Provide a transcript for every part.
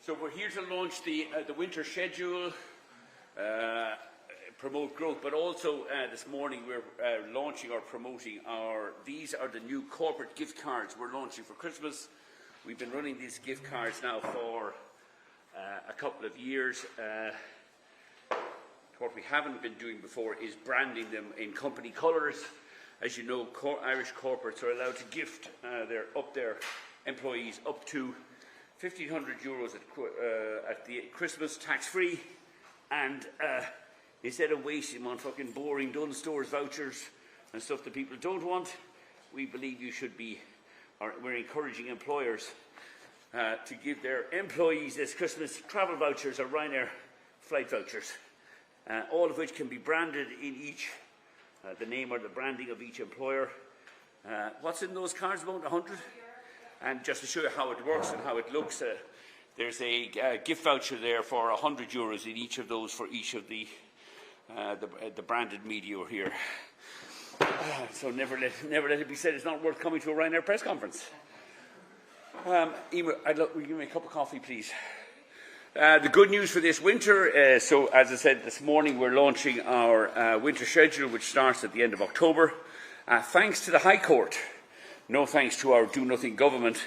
So we're here to launch the winter schedule, promote growth, but also this morning we're launching or promoting these are the new corporate gift cards we're launching for Christmas. We've been running these gift cards now for a couple of years. What we haven't been doing before is branding them in company colours. As you know, Irish corporates are allowed to gift their employees up to €1,500 at the Christmas, tax-free, and instead of wasting them on fucking boring Dunnes Stores vouchers and stuff that people don't want, we believe you should be, or we're encouraging employers to give their employees this Christmas travel vouchers or Ryanair flight vouchers, all of which can be branded in each, the name or the branding of each employer. What's in those cards, about 100? And just to show you how it works and how it looks, there's a gift voucher there for €100 in each of those for each of the branded media here. So never let it be said it's not worth coming to a Ryanair press conference. Emer, will you give me a cup of coffee, please? The good news for this winter, so as I said this morning, we're launching our winter schedule, which starts at the end of October. Thanks to the High Court, no thanks to our do-nothing government,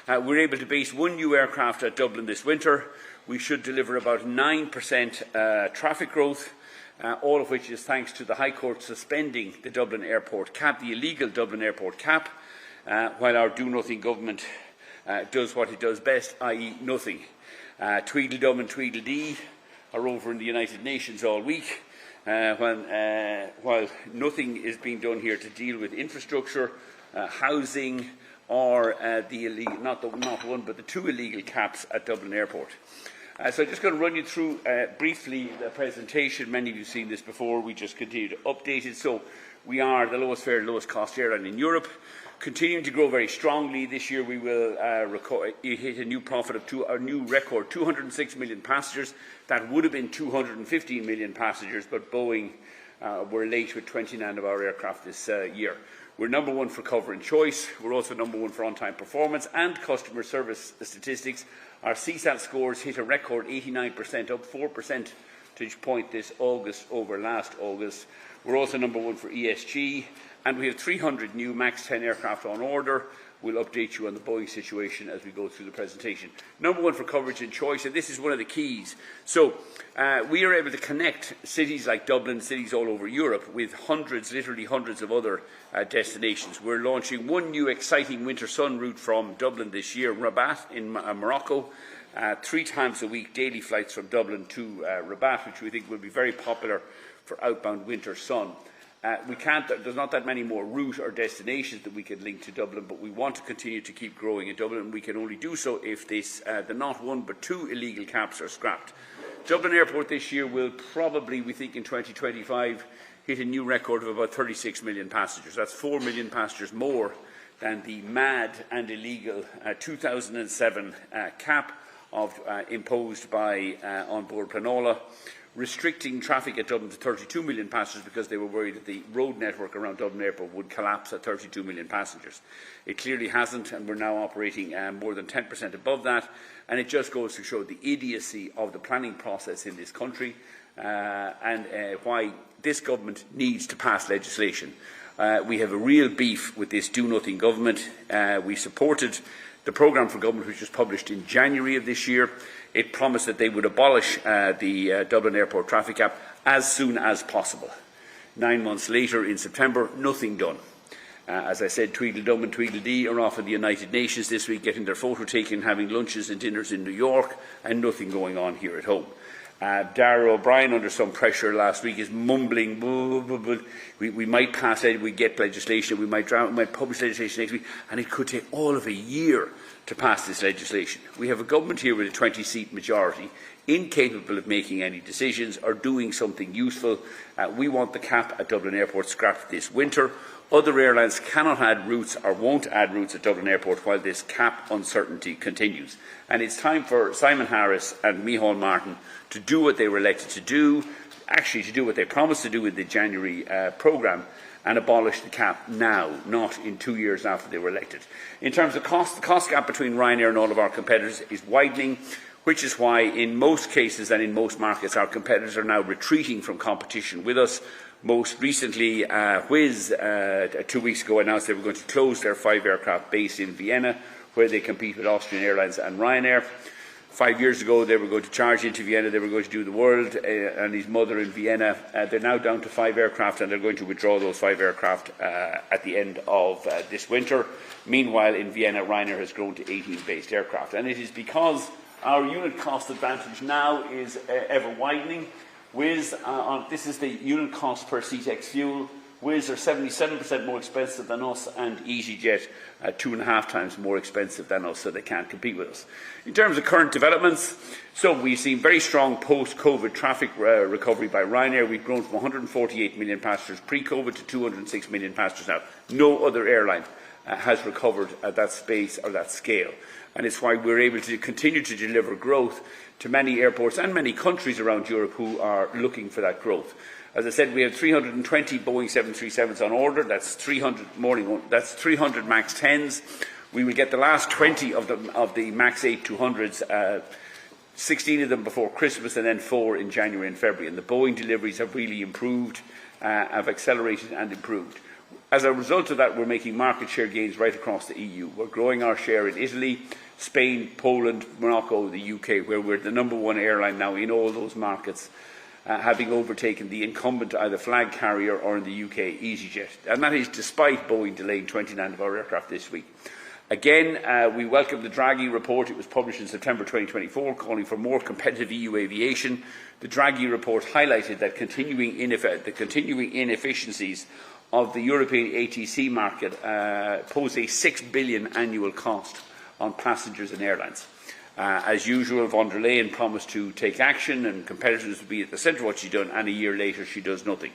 we're able to base one new aircraft at Dublin this winter. We should deliver about 9% traffic growth, all of which is thanks to the High Court suspending the Dublin Airport cap, the illegal Dublin Airport cap, while our do-nothing government does what it does best, i.e. nothing. Tweedledum and Tweedledee are over in the United Nations all week, while nothing is being done here to deal with infrastructure, housing, or not one but the two illegal caps at Dublin Airport. So I'm just going to run you through briefly the presentation. Many of you have seen this before. We just continue to update it. So we are the lowest fare, lowest cost airline in Europe, continuing to grow very strongly. This year we will hit a new profit of a new record, 206 million passengers. That would have been 215 million passengers, but Boeing were late with 29 of our aircraft this year. We're number one for cover and choice. We're also number one for on-time performance and customer service statistics. Our CSAT scores hit a record 89%, up 4 percentage point this August over last August. We're also number one for ESG, and we have 300 new MAX 10 aircraft on order. We'll update you on the Boeing situation as we go through the presentation. Number one for coverage and choice, and this is one of the keys. So we are able to connect cities like Dublin, cities all over Europe, with hundreds, literally hundreds of other destinations. We're launching one new exciting winter sun route from Dublin this year, Rabat in Morocco. 3 times a week, daily flights from Dublin to Rabat, which we think will be very popular for outbound winter sun. There's not that many more route or destinations that we can link to Dublin, but we want to continue to keep growing in Dublin, and we can only do so if the not one but 2 illegal caps are scrapped. Dublin Airport this year will probably, we think in 2025, hit a new record of about 36 million passengers. That's 4 million passengers more than the mad and illegal 2007 cap imposed by onboard Planola, restricting traffic at Dublin to 32 million passengers because they were worried that the road network around Dublin Airport would collapse at 32 million passengers. It clearly hasn't, and we're now operating more than 10% above that, and it just goes to show the idiocy of the planning process in this country and why this government needs to pass legislation. We have a real beef with this do-nothing government. We supported the programme for government, which was published in January of this year. It promised that they would abolish the Dublin Airport traffic cap as soon as possible. 9 months later, in September, nothing done. As I said, Tweedledum and Tweedledee are off in the United Nations this week, getting their photo taken, having lunches and dinners in New York, and nothing going on here at home. Darragh O'Brien, under some pressure last week, is mumbling, we might pass it, we get legislation, we might publish legislation next week, and it could take all of a year to pass this legislation. We have a government here with a 20-seat majority, incapable of making any decisions or doing something useful. We want the cap at Dublin Airport scrapped this winter. Other airlines cannot add routes or won't add routes at Dublin Airport while this cap uncertainty continues. And it's time for Simon Harris and Micheál Martin to do what they were elected to do, actually to do what they promised to do in the January programme, and abolish the cap now, not in 2 years after they were elected. In terms of cost, the cost gap between Ryanair and all of our competitors is widening. which is why in most cases and in most markets our competitors are now retreating from competition with us. Most recently, Wizz 2 weeks ago announced they were going to close their 5 aircraft base in Vienna, where they compete with Austrian Airlines and Ryanair. 5 years ago they were going to charge into Vienna, they were going to do the world and his mother in Vienna. They're now down to 5 aircraft, and they're going to withdraw those 5 aircraft at the end of this winter. Meanwhile, in Vienna, Ryanair has grown to 18 based aircraft, and it is because our unit cost advantage now is ever widening. Wizz, this is the unit cost per seat ex-fuel. Wizz are 77% more expensive than us, and EasyJet 2.5 times more expensive than us, so they can't compete with us. In terms of current developments, so we've seen very strong post-COVID traffic recovery by Ryanair. We've grown from 148 million passengers pre-COVID to 206 million passengers now. No other airline has recovered at that space or that scale, and it's why we're able to continue to deliver growth to many airports and many countries around Europe who are looking for that growth. As I said, we have 320 Boeing 737s on order. That's 300 MAX 10s. We will get the last 20 of the MAX 8-200s, 16 of them before Christmas, and then 4 in January and February. And the Boeing deliveries have really improved, have accelerated and improved. As a result of that, we're making market share gains right across the EU. We're growing our share in Italy, Spain, Poland, Morocco, the UK, where we're the #1 airline now in all those markets, having overtaken the incumbent either flag carrier or in the UK, EasyJet. And that is despite Boeing delaying 29 of our aircraft this week. Again, we welcome the Draghi report. It was published in September 2024, calling for more competitive EU aviation. The Draghi report highlighted that the continuing inefficiencies of the European ATC market pose a €6 billion annual cost on passengers and airlines. As usual, von der Leyen promised to take action and competitors would be at the centre of what she's done, and a year later she does nothing.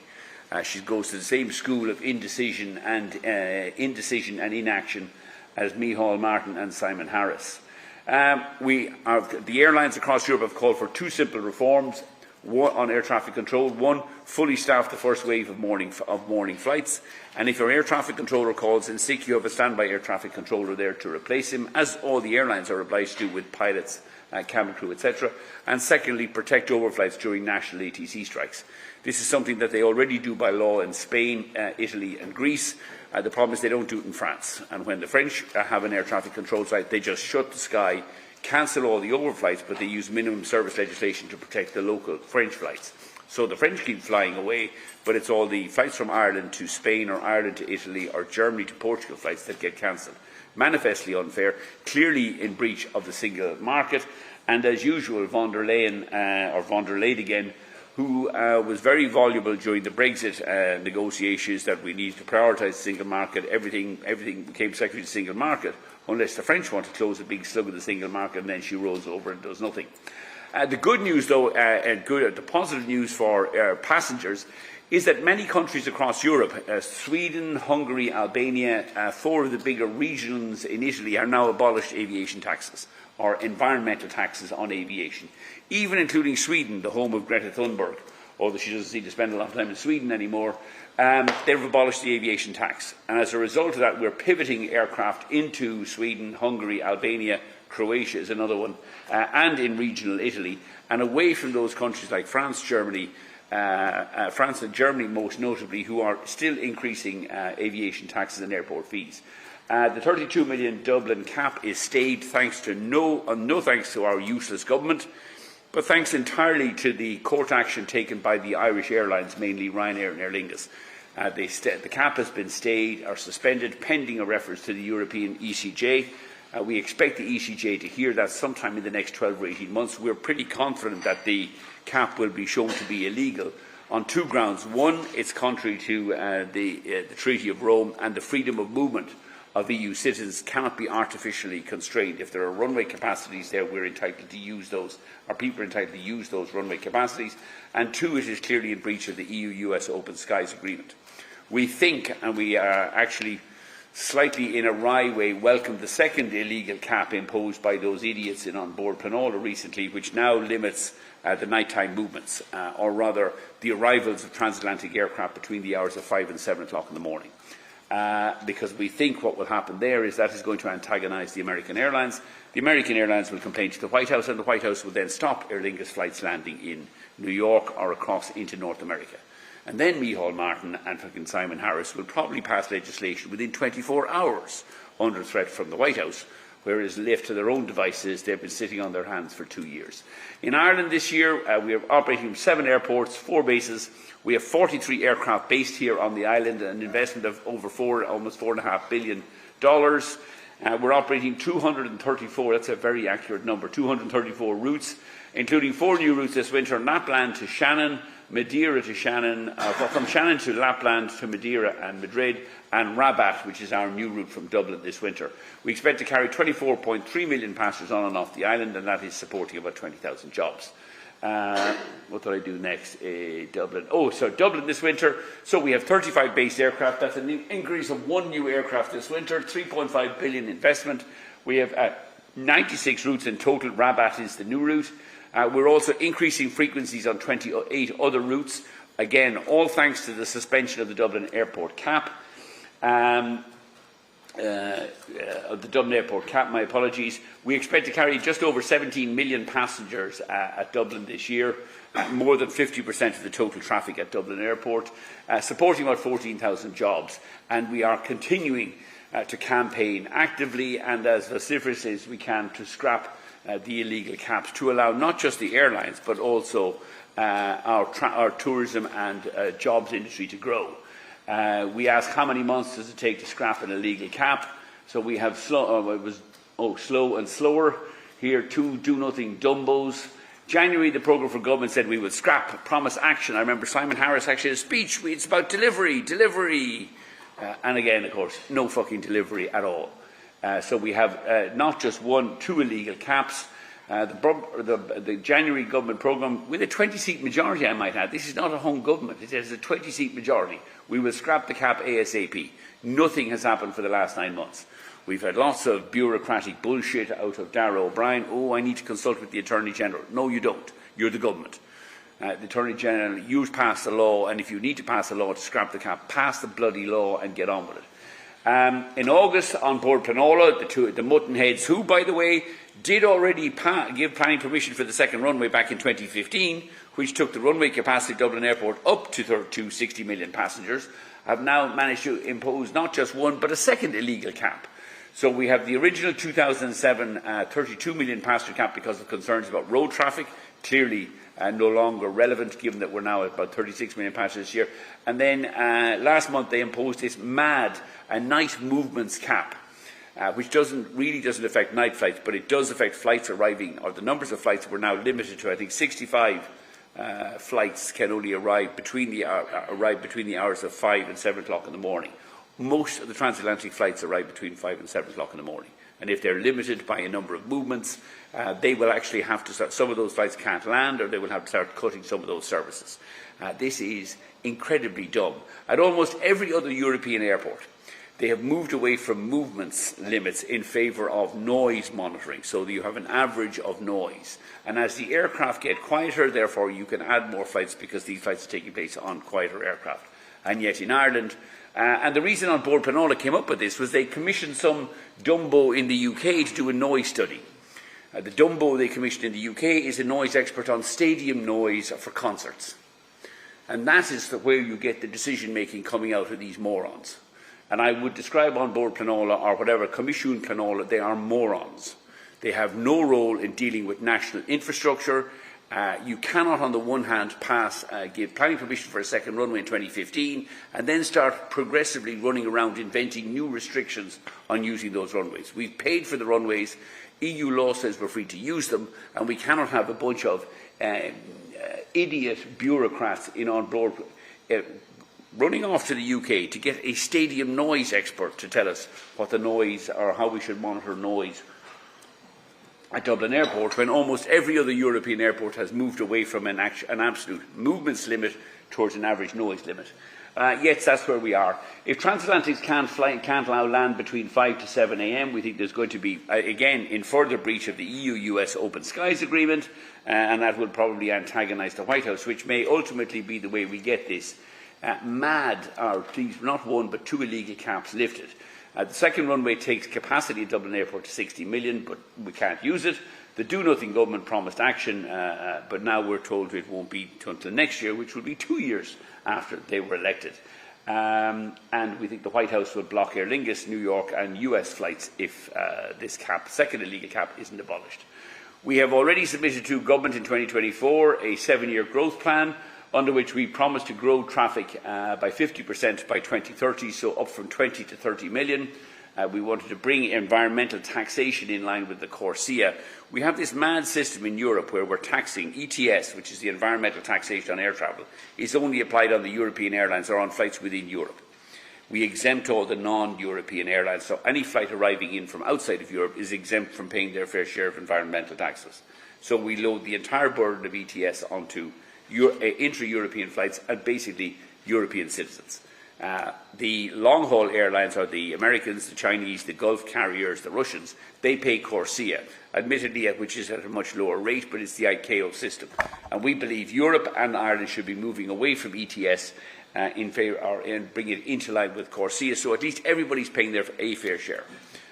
She goes to the same school of indecision and inaction as Micheál Martin and Simon Harris. The airlines across Europe have called for 2 simple reforms on air traffic control. 1, fully staff the first wave of morning flights, and if your air traffic controller calls in sick, you have a standby air traffic controller there to replace him, as all the airlines are obliged to do with pilots, cabin crew, etc. And secondly, protect overflights during national ATC strikes. This is something that they already do by law in Spain, Italy and Greece. The problem is they don't do it in France, and when the French have an air traffic control site, they just shut the sky, cancel all the overflights, but they use minimum service legislation to protect the local French flights. So the French keep flying away, but it's all the flights from Ireland to Spain or Ireland to Italy or Germany to Portugal flights that get cancelled. Manifestly unfair, clearly in breach of the single market, and as usual, von der Leyen, again, who was very voluble during the Brexit negotiations that we need to prioritise the single market. Everything became secretary of the single market, unless the French want to close a big slug of the single market, and then she rolls over and does nothing. The good news, though, the positive news for passengers, is that many countries across Europe, Sweden, Hungary, Albania, 4 of the bigger regions in Italy, are now abolished aviation taxes, or environmental taxes on aviation, even including Sweden, the home of Greta Thunberg, although she doesn't seem to spend a lot of time in Sweden anymore. They've abolished the aviation tax, and as a result of that, we're pivoting aircraft into Sweden, Hungary, Albania, Croatia is another one, and in regional Italy, and away from those countries like France and Germany most notably, who are still increasing aviation taxes and airport fees. The 32 million Dublin cap is stayed thanks to no thanks to our useless government, but thanks entirely to the court action taken by the Irish airlines, mainly Ryanair and Aer Lingus. The cap has been stayed or suspended pending a reference to the European ECJ. We expect the ECJ to hear that sometime in the next 12 or 18 months. We're pretty confident that the cap will be shown to be illegal on 2 grounds. 1, it's contrary to the Treaty of Rome, and the freedom of movement of EU citizens cannot be artificially constrained. If there are runway capacities there, we're entitled to use those, or people are entitled to use those runway capacities. And 2, it is clearly in breach of the EU-US Open Skies Agreement. We think, and we are actually slightly in a wry way, welcomed the second illegal cap imposed by those idiots on board Planola recently, which now limits the nighttime movements, or rather the arrivals of transatlantic aircraft between the hours of 5 and 7 o'clock in the morning. because we think what will happen there is that is going to antagonise the American Airlines. The American Airlines will complain to the White House, and the White House will then stop Aer Lingus flights landing in New York or across into North America. And then Micheál Martin and fucking Simon Harris will probably pass legislation within 24 hours under threat from the White House, whereas left to their own devices, they've been sitting on their hands for 2 years. In Ireland this year, we are operating from 7 airports, 4 bases. We have 43 aircraft based here on the island, an investment of over almost $4.5 billion. We're operating 234, that's a very accurate number, 234 routes, including 4 new routes this winter: Lapland to Shannon, Madeira to Shannon, from Shannon to Lapland to Madeira and Madrid, and Rabat, which is our new route from Dublin this winter. We expect to carry 24.3 million passengers on and off the island, and that is supporting about 20,000 jobs. What did I do next? Dublin. Oh, so Dublin this winter. So we have 35 based aircraft. That's an increase of 1 new aircraft this winter, 3.5 billion investment. We have 96 routes in total. Rabat is the new route. We're also increasing frequencies on 28 other routes. Again, all thanks to the suspension of the Dublin Airport cap. The Dublin Airport cap, my apologies. We expect to carry just over 17 million passengers at Dublin this year, more than 50% of the total traffic at Dublin Airport, supporting about 14,000 jobs. And we are continuing to campaign actively and as vociferous as we can to scrap the illegal caps, to allow not just the airlines but also our tourism and jobs industry to grow. We ask how many months does it take to scrap an illegal cap. So we have slow and slower. Here, 2 do-nothing dumbos. January, the programme for government said we would scrap, promise action. I remember Simon Harris actually had a speech. It's about delivery. And again, of course, no fucking delivery at all. So we have not just 1, 2 illegal caps. The January government programme with a 20-seat majority, I might add. This is not a home government. It has a 20-seat majority. We will scrap the cap ASAP. Nothing has happened for the last 9 months. We've had lots of bureaucratic bullshit out of Darragh O'Brien. Oh, I need to consult with the Attorney General. No, you don't. You're the government. The Attorney General, you pass the law, and if you need to pass a law to scrap the cap, pass the bloody law and get on with it. In August, on board Planola, the Muttonheads, who, by the way, did already give planning permission for the second runway back in 2015, which took the runway capacity of Dublin Airport up to 60 million passengers, have now managed to impose not just 1 but a second illegal cap. So we have the original 2007 32 million passenger cap because of concerns about road traffic, clearly no longer relevant given that we're now at about 36 million passengers this year. And then last month they imposed this mad night movements cap, which really doesn't affect night flights, but it does affect flights arriving, or the numbers of flights were now limited to, I think, 65 flights can only arrive between the hours of 5 and 7 o'clock in the morning. Most of the transatlantic flights arrive between 5 and 7 o'clock in the morning. And if they're limited by a number of movements, they will actually have to start, some of those flights can't land, or they will have to start cutting some of those services. This is incredibly dumb. At almost every other European airport, they have moved away from movements limits in favour of noise monitoring, so that you have an average of noise. And as the aircraft get quieter, therefore you can add more flights because these flights are taking place on quieter aircraft. And yet in Ireland, and the reason on board Planola came up with this was they commissioned some Dumbo in the UK to do a noise study. The Dumbo they commissioned in the UK is a noise expert on stadium noise for concerts. And that is where you get the decision-making coming out of these morons. And I would describe on board Planola, or whatever, Commission Planola, they are morons. They have no role in dealing with national infrastructure. You cannot, on the one hand, give planning permission for a second runway in 2015 and then start progressively running around inventing new restrictions on using those runways. We've paid for the runways. EU law says we're free to use them, and we cannot have a bunch of idiot bureaucrats on board running off to the UK to get a stadium noise expert to tell us what the noise or how we should monitor noise at Dublin Airport, when almost every other European airport has moved away from an absolute movements limit towards an average noise limit. Yes, that's where we are. If transatlantics can't allow land between 5 to 7 a.m, we think there's going to be, again, in further breach of the EU-US Open Skies Agreement, and that will probably antagonise the White House, which may ultimately be the way we get this not one but 2 illegal caps lifted. The second runway takes capacity at Dublin Airport to 60 million, but we can't use it. The do-nothing government promised action, but now we're told it won't be until next year, which will be 2 years after they were elected. And we think the White House will block Aer Lingus, New York and US flights if this second illegal cap isn't abolished. We have already submitted to government in 2024 a 7-year growth plan under which we promised to grow traffic by 50% by 2030, so up from 20 to 30 million. We wanted to bring environmental taxation in line with the CORSIA. We have this mad system in Europe where we're taxing ETS, which is the environmental taxation on air travel, is only applied on the European airlines or on flights within Europe. We exempt all the non-European airlines, so any flight arriving in from outside of Europe is exempt from paying their fair share of environmental taxes. So we load the entire burden of ETS onto intra-European flights and basically European citizens. The long-haul airlines are the Americans, the Chinese, the Gulf carriers, the Russians. They pay CORSIA, admittedly, which is at a much lower rate, but it's the ICAO system. And we believe Europe and Ireland should be moving away from ETS and bring it into line with CORSIA, so at least everybody's paying their fair share.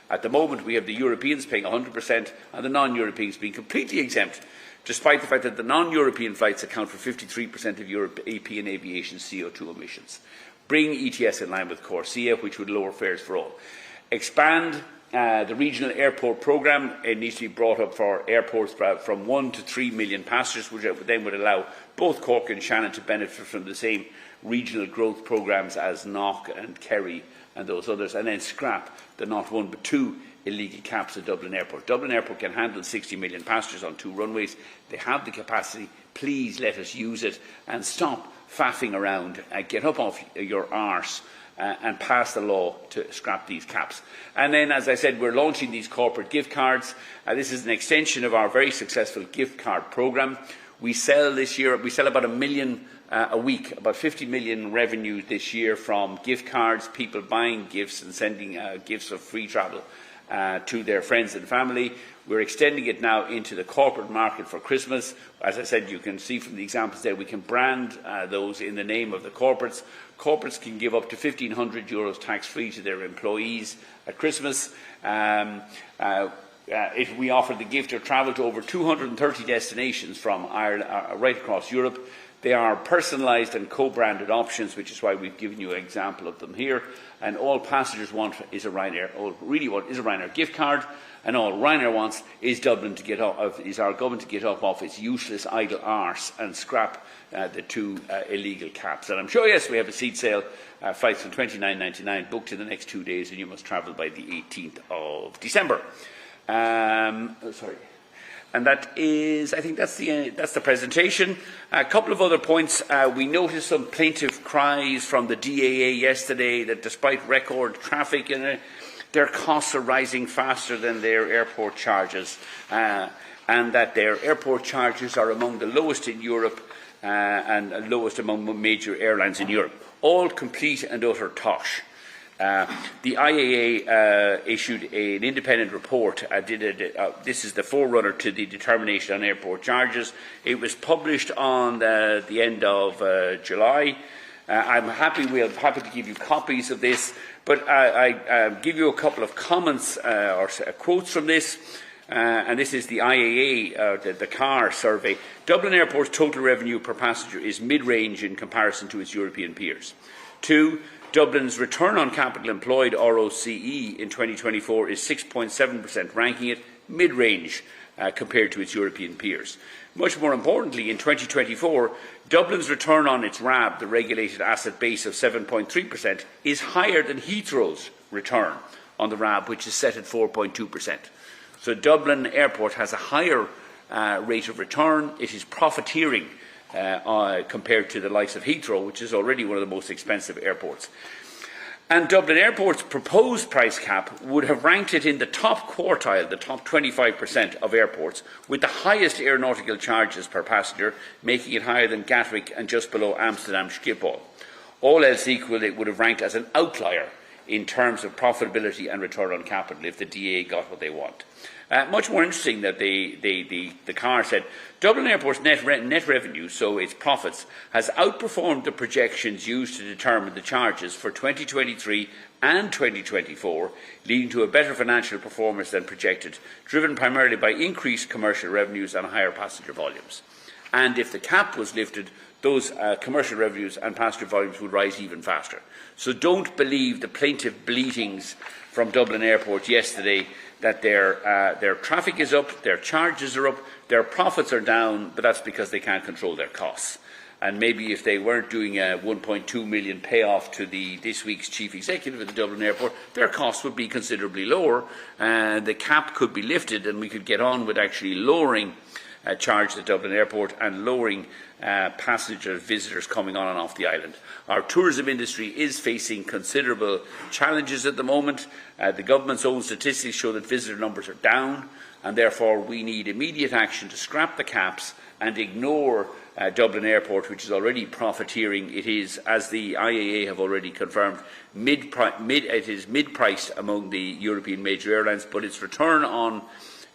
At the moment, we have the Europeans paying 100% and the non-Europeans being completely exempt, despite the fact that the non-European flights account for 53% of European aviation CO2 emissions. Bring ETS in line with CORSIA, which would lower fares for all. Expand the regional airport programme. It needs to be brought up for airports from 1 to 3 million passengers, which then would allow both Cork and Shannon to benefit from the same regional growth programmes as Knock and Kerry and those others, and then scrap the not one but 2 illegal caps at Dublin Airport. Dublin Airport can handle 60 million passengers on 2 runways. They have the capacity. Please let us use it and stop faffing around. Get up off your arse and pass the law to scrap these caps. And then, as I said, we're launching these corporate gift cards. This is an extension of our very successful gift card programme. We sell about 1 million a week, about 50 million revenue this year from gift cards, people buying gifts and sending gifts of free travel to their friends and family. We're extending it now into the corporate market for Christmas. As I said, you can see from the examples there, we can brand those in the name of the corporates. Corporates can give up to €1,500 tax-free to their employees at Christmas. If we offer the gift of travel to over 230 destinations from Ireland, right across Europe. They are personalised and co-branded options, which is why we've given you an example of them here. And all passengers want is a Ryanair gift card, and all Ryanair wants is Dublin to get off, is our government to get off its useless idle arse and scrap the 2 illegal caps. And I'm sure, yes, we have a seat sale, flights from $29.99 booked in the next 2 days, and you must travel by the 18th of December. And that is, I think that's the presentation. A couple of other points. We noticed some plaintive cries from the DAA yesterday that despite record traffic, their costs are rising faster than their airport charges, and that their airport charges are among the lowest in Europe and lowest among major airlines in Europe. All complete and utter tosh. The IAA issued an independent report. This is the forerunner to the determination on airport charges. It was published on the end of July. I'm happy to give you copies of this, but I give you a couple of comments or quotes from this. And this is the IAA, the CAR survey. Dublin Airport's total revenue per passenger is mid-range in comparison to its European peers. 2. Dublin's return on capital employed, ROCE, in 2024 is 6.7%, ranking it mid-range compared to its European peers. Much more importantly, in 2024, Dublin's return on its RAB, the regulated asset base of 7.3%, is higher than Heathrow's return on the RAB, which is set at 4.2%. So Dublin Airport has a higher rate of return. It is profiteering compared to the likes of Heathrow, which is already one of the most expensive airports. And Dublin Airport's proposed price cap would have ranked it in the top quartile, the top 25% of airports, with the highest aeronautical charges per passenger, making it higher than Gatwick and just below Amsterdam Schiphol. All else equal, it would have ranked as an outlier in terms of profitability and return on capital if the DAA got what they want. Much more interesting that the CAR said Dublin Airport's net revenue, so its profits, has outperformed the projections used to determine the charges for 2023 and 2024, leading to a better financial performance than projected, driven primarily by increased commercial revenues and higher passenger volumes. And if the cap was lifted, those commercial revenues and passenger volumes would rise even faster. So don't believe the plaintive bleatings from Dublin Airport yesterday that their traffic is up, their charges are up, their profits are down, but that's because they can't control their costs. And maybe if they weren't doing a 1.2 million payoff to this week's chief executive at the Dublin Airport, their costs would be considerably lower. The cap could be lifted and we could get on with actually lowering charge at Dublin Airport and lowering visitors coming on and off the island. Our tourism industry is facing considerable challenges at the moment. The government's own statistics show that visitor numbers are down, and therefore we need immediate action to scrap the caps and ignore Dublin Airport, which is already profiteering. It is, as the IAA have already confirmed, it is mid-priced among the European major airlines, but its return on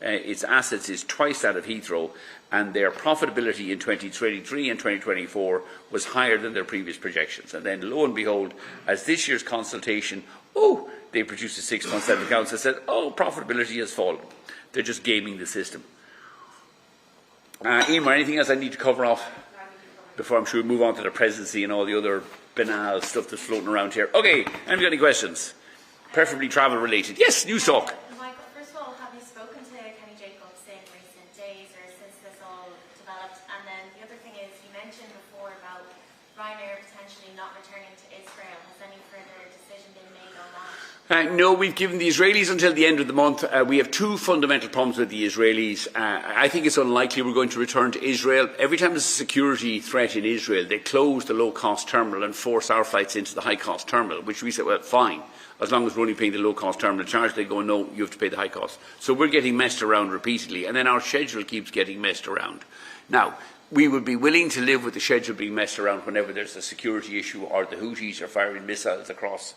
its assets is twice that of Heathrow, and their profitability in 2023 and 2024 was higher than their previous projections. And then, lo and behold, as this year's consultation, they produced a 6-month set of accounts that said, profitability has fallen. They're just gaming the system. Emer, anything else I need to cover off before I'm sure we move on to the presidency and all the other banal stuff that's floating around here? Okay, anybody got any questions? Preferably travel related. Yes, news talk. Ryanair potentially not returning to Israel. Has any further decision been made on that? No, we've given the Israelis until the end of the month. We have two fundamental problems with the Israelis. I think it's unlikely we're going to return to Israel. Every time there's a security threat in Israel, they close the low-cost terminal and force our flights into the high-cost terminal, which we said, well, fine. As long as we're only paying the low-cost terminal charge, they go, no, you have to pay the high cost. So we're getting messed around repeatedly, and then our schedule keeps getting messed around. Now, we would be willing to live with the schedule being messed around whenever there's a security issue or the Houthis are firing missiles across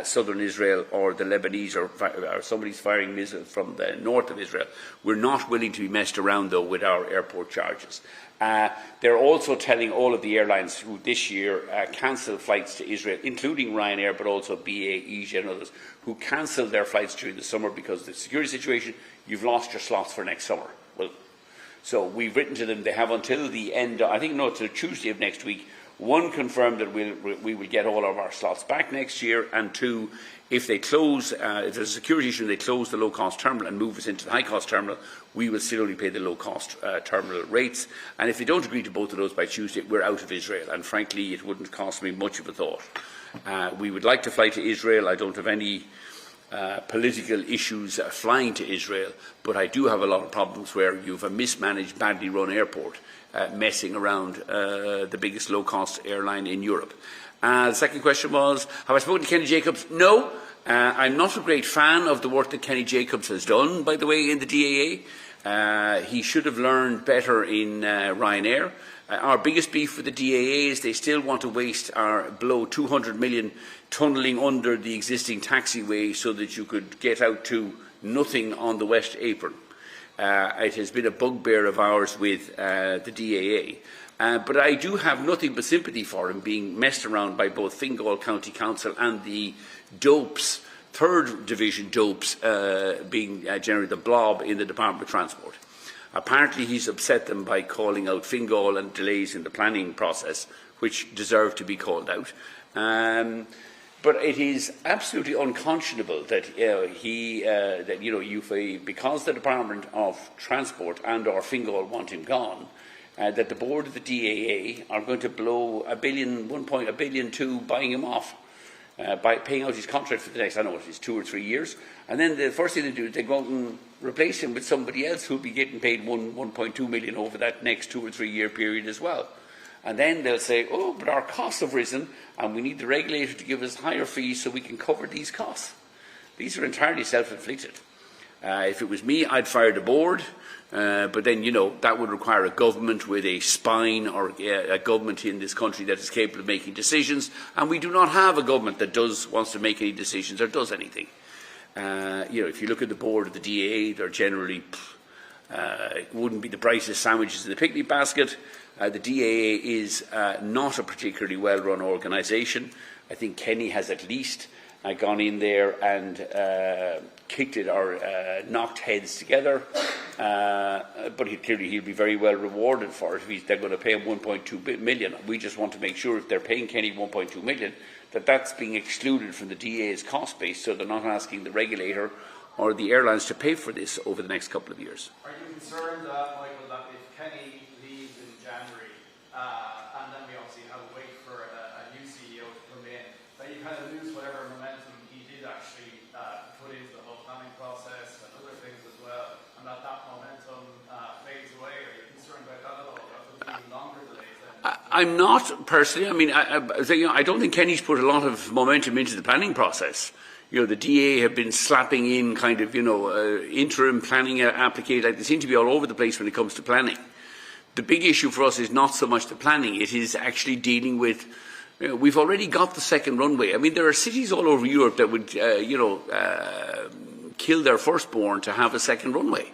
southern Israel, or the Lebanese or somebody's firing missiles from the north of Israel. We're not willing to be messed around, though, with our airport charges. They're also telling all of the airlines who this year cancelled flights to Israel, including Ryanair, but also BA, EasyJet and others, who cancelled their flights during the summer because of the security situation. You've lost your slots for next summer. Well, so we've written to them. They have until the end, till Tuesday of next week. One, confirmed that we will get all of our slots back next year, and two, if they close, if there's a security issue and they close the low-cost terminal and move us into the high-cost terminal, we will still only pay the low-cost terminal rates. And if they don't agree to both of those by Tuesday, we're out of Israel. And frankly, it wouldn't cost me much of a thought. We would like to fly to Israel. I don't have any political issues flying to Israel, but I do have a lot of problems where you have a mismanaged, badly run airport messing around the biggest low-cost airline in Europe. The second question was, have I spoken to Kenny Jacobs? No. I'm not a great fan of the work that Kenny Jacobs has done, by the way, in the DAA. He should have learned better in Ryanair. Our biggest beef with the DAA is they still want to waste or blow 200 million tunnelling under the existing taxiway so that you could get out to nothing on the West Apron. It has been a bugbear of ours with the DAA. But I do have nothing but sympathy for him being messed around by both Fingal County Council and the dopes, third division dopes, being generally the blob in the Department of Transport. Apparently he's upset them by calling out Fingal and delays in the planning process, which deserve to be called out. But it is absolutely unconscionable that because the Department of Transport and or Fingal want him gone, that the board of the DAA are going to blow $1 billion buying him off, by paying out his contract for the next, 2 or 3 years. And then the first thing they do is they go out and replace him with somebody else who'll be getting paid $1.2 million over that next 2 or 3 year period as well. And then they'll say, but our costs have risen and we need the regulator to give us higher fees so we can cover these costs. These are entirely self-inflicted. If it was me, I'd fire the board. But then, that would require a government with a spine, or a government in this country that is capable of making decisions. And we do not have a government that wants to make any decisions or does anything. If you look at the board of the DAA, they're generally, it wouldn't be the brightest sandwiches in the picnic basket. The DAA is not a particularly well-run organisation. I think Kenny has at least gone in there and kicked it or knocked heads together. But clearly he'll be very well rewarded for it if they're going to pay him 1.2 million. We just want to make sure if they're paying Kenny 1.2 million, that's being excluded from the DA's cost base, so they're not asking the regulator or the airlines to pay for this over the next couple of years. Are you concerned, Michael, that if Kenny leaves in January, and then we obviously have to wait for a new CEO to come in, that you kind of lose whatever momentum he did actually put into the whole planning process and other things as well, and that momentum fades away? Are you concerned about that at all? That would be longer delays then? I'm not personally. I mean, I don't think Kenny's put a lot of momentum into the planning process. The DA have been slapping in kind of, interim planning applications. Like, they seem to be all over the place when it comes to planning. The big issue for us is not so much the planning. It is actually dealing with, we've already got the second runway. I mean, there are cities all over Europe that would, kill their firstborn to have a second runway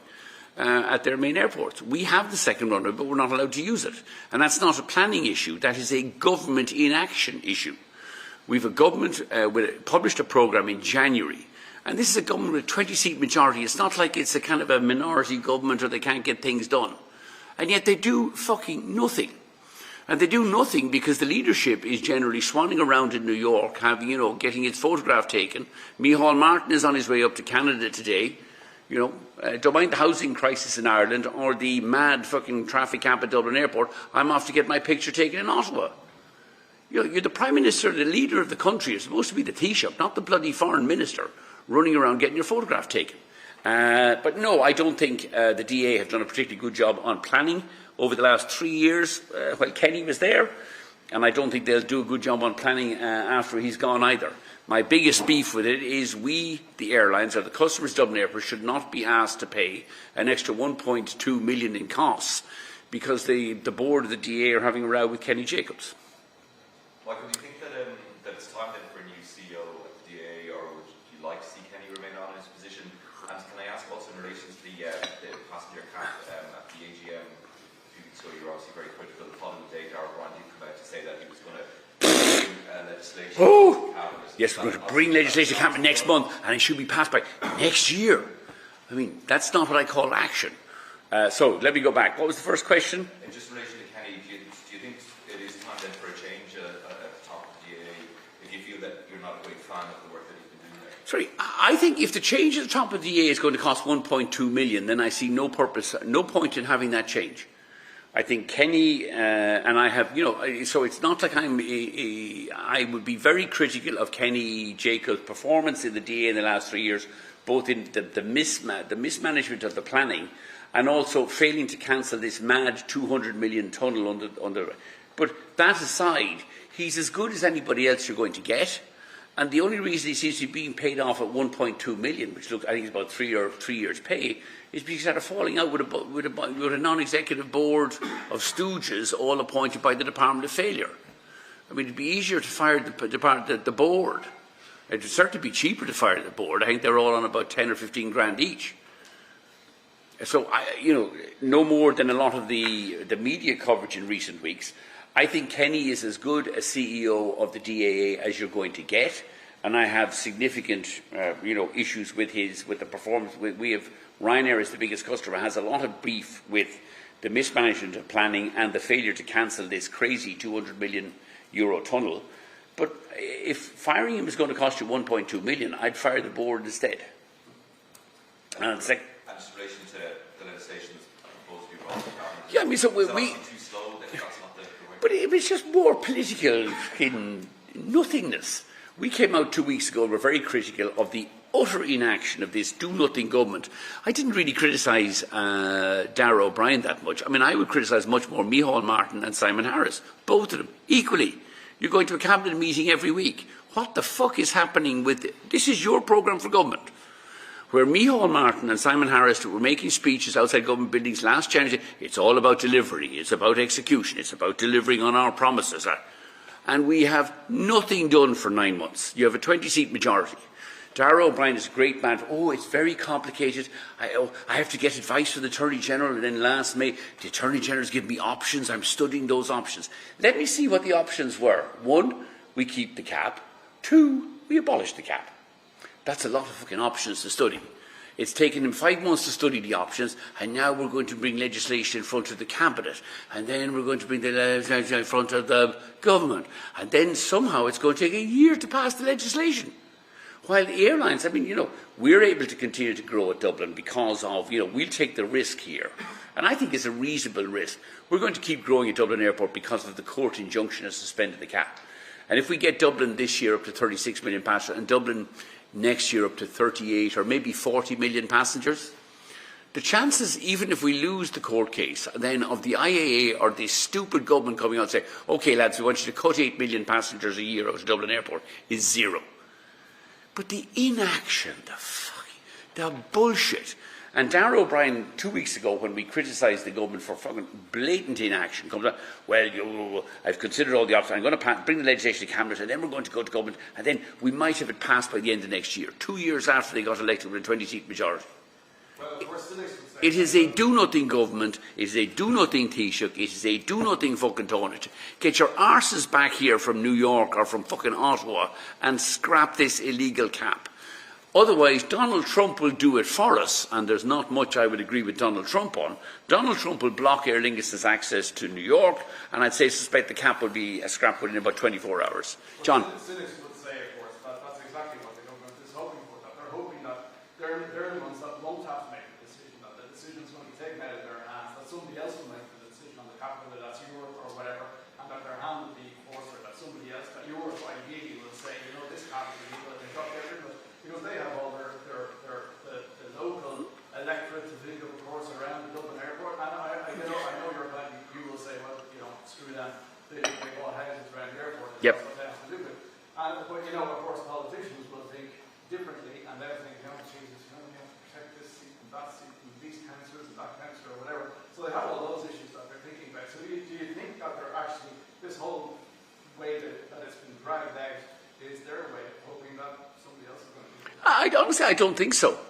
at their main airports. We have the second runway, but we're not allowed to use it. And that's not a planning issue. That is a government inaction issue. We've a government published a programme in January, and this is a government with a 20-seat majority. It's not like it's a kind of a minority government or they can't get things done. And yet they do fucking nothing. And they do nothing because the leadership is generally swanning around in New York, having, getting its photograph taken. Micheál Martin is on his way up to Canada today. Don't mind the housing crisis in Ireland or the mad fucking traffic camp at Dublin Airport. I'm off to get my picture taken in Ottawa. You're the Prime Minister, the leader of the country. You're supposed to be the Taoiseach, not the bloody Foreign Minister running around getting your photograph taken. But no, I don't think the DA have done a particularly good job on planning over the last 3 years while Kenny was there. And I don't think they'll do a good job on planning after he's gone either. My biggest beef with it is we, the airlines, or the customers of Dublin Airport, should not be asked to pay an extra 1.2 million in costs because the board of the DA are having a row with Kenny Jacobs. Michael, do you think that it's time then for a new CEO at the DAA, or would you like to see Kenny remain on in his position? And can I ask also in relation to the passenger cap at the AGM a few weeks ago, you were obviously very critical. The following day, Darrell Bryan did come out to say that he was going to bring legislation. Oh! Yes, we're going to bring legislation to Cabinet next month, and it should be passed by next year. I mean, that's not what I call action. So let me go back. What was the first question? Just in relation to Kenny, do you think it is time then for a change at the top of the DAA, if you feel that you're not a great fan of the work that he's been doing there? Sorry, I think if the change at the top of the DAA is going to cost 1.2 million, then I see no point in having that change. I think Kenny and I have, so it's not like I would be very critical of Kenny Jacobs' performance in the DAA in the last 3 years, both in the mismanagement of the planning and also failing to cancel this mad 200 million tunnel under. But that aside, he's as good as anybody else you're going to get. And the only reason he seems to be being paid off at 1.2 million, which I think is about 3 years' pay, is because he had a falling out with a non-executive board of stooges all appointed by the Department of Failure. I mean, it'd be easier to fire the board. It'd certainly be cheaper to fire the board. I think they're all on about 10 or 15 grand each. So, no more than a lot of the media coverage in recent weeks. I think Kenny is as good a CEO of the DAA as you're going to get, and I have significant, issues with the performance. We have Ryanair is the biggest customer, has a lot of beef with the mismanagement of planning and the failure to cancel this crazy 200 million euro tunnel. But if firing him is going to cost you 1.2 million, I'd fire the board instead. And just in relation to the legislation that's supposed to be brought to Parliament, yeah, I mean, so we too slow, then that's not the way. But it was just more political hidden nothingness. We came out 2 weeks ago and were very critical of the utter inaction of this do-nothing government. I didn't really criticise Darrell O'Brien that much. I mean, I would criticise much more Micheál Martin and Simon Harris, both of them, equally. You're going to a cabinet meeting every week. What the fuck is happening with it? This is your programme for government. where Micheál Martin and Simon Harris were making speeches outside government buildings last January, it's all about delivery, it's about execution, it's about delivering on our promises. And we have nothing done for 9 months. You have a 20-seat majority. Darragh O'Brien is a great man. Oh, it's very complicated. I have to get advice from the Attorney General. And then last May, the Attorney General has given me options. I'm studying those options. Let me see what the options were. 1, we keep the cap. 2, we abolish the cap. That's a lot of fucking options to study. It's taken him 5 months to study the options, and now we're going to bring legislation in front of the Cabinet, and then we're going to bring the legislation in front of the government, and then somehow it's going to take a year to pass the legislation. While the airlines, we're able to continue to grow at Dublin because of, we'll take the risk here. And I think it's a reasonable risk. We're going to keep growing at Dublin Airport because of the court injunction has suspended the cap. And if we get Dublin this year up to 36 million passengers and Dublin next year up to 38 or maybe 40 million passengers, the chances, even if we lose the court case, then of the IAA or the stupid government coming out and saying, OK, lads, we want you to cut 8 million passengers a year out of Dublin Airport, is 0. But the inaction, the bullshit. And Darragh O'Brien, 2 weeks ago, when we criticised the government for fucking blatant inaction, comes out, well, I've considered all the options. I'm going to bring the legislation to Cabinet, and then we're going to go to government, and then we might have it passed by the end of next year, 2 years after they got elected with a 20-seat majority. It is a do-nothing government, it is a do-nothing Taoiseach, it is a do-nothing fucking Tánaiste. Get your arses back here from New York or from fucking Ottawa and scrap this illegal cap. Otherwise, Donald Trump will do it for us, and there's not much I would agree with Donald Trump on. Donald Trump will block Aer Lingus' access to New York, and I'd suspect the cap will be scrapped within about 24 hours. John. Cynics would say, of course, that that's exactly what the government is hoping for. That they're hoping that they're the ones that won't have to make the decision, that the decision is going to be taken out of their hands, that somebody else will make the decision on the cap, whether that's Europe or whatever, and that their hand will be forced, or that somebody else, that Europe ideally will say, this cap is illegal, and they got to get rid of it, because they have all the local electorate to dig up course around the Dublin airport. And I know you're glad you will say, well, screw them, they bought houses around the airport. Yep. That's what they have to do with. But of course, politicians will think differently, and they'll think, Jesus, we have to protect this seat and that seat and these councillors and that councillor or whatever. So they have all those issues that they're thinking about. So do you think that they're actually, this whole way that it's been dragged out is their way of hoping that somebody else is going to do it? Honestly, I don't think so.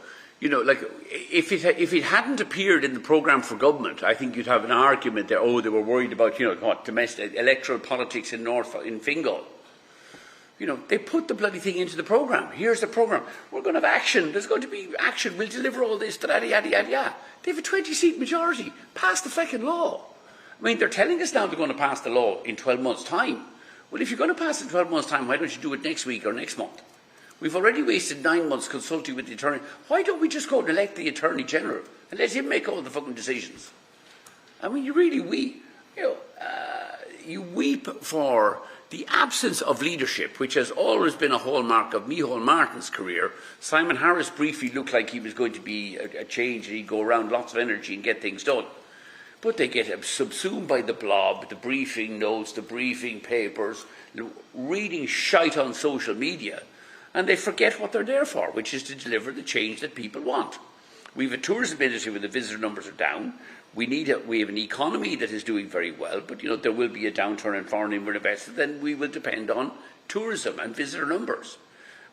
If it hadn't appeared in the programme for government, I think you'd have an argument there. Oh, they were worried about domestic electoral politics in Fingal. They put the bloody thing into the programme. Here's the programme. We're going to have action. There's going to be action. We'll deliver all this. Yada yada yada. They have a 20-seat majority. Pass the fucking law. They're telling us now they're going to pass the law in 12 months' time. Well, if you're going to pass it in 12 months' time, why don't you do it next week or next month? We've already wasted 9 months consulting with the Attorney. Why don't we just go and elect the Attorney General and let him make all the fucking decisions? You really weep. You weep for the absence of leadership, which has always been a hallmark of Micheál Martin's career. Simon Harris briefly looked like he was going to be a change and he'd go around lots of energy and get things done. But they get subsumed by the blob, the briefing notes, the briefing papers, reading shite on social media. And they forget what they're there for, which is to deliver the change that people want. We have a tourism industry where the visitor numbers are down. We have an economy that is doing very well, but there will be a downturn in foreign inward investment. Then we will depend on tourism and visitor numbers.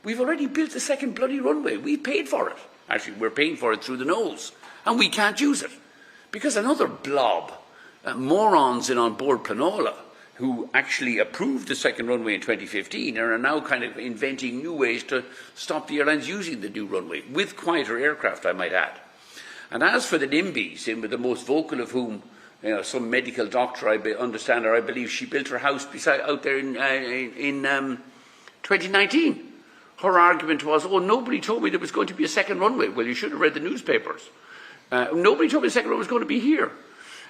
We've already built the second bloody runway. We paid for it. Actually, we're paying for it through the nose, and we can't use it because another blob, morons in on board Planola, who actually approved the second runway in 2015 and are now kind of inventing new ways to stop the airlines using the new runway, with quieter aircraft, I might add. And as for the NIMBYs, with the most vocal of whom, some medical doctor, I understand her, I believe she built her house out there in 2019. Her argument was, nobody told me there was going to be a second runway. Well, you should have read the newspapers. Nobody told me the second runway was going to be here.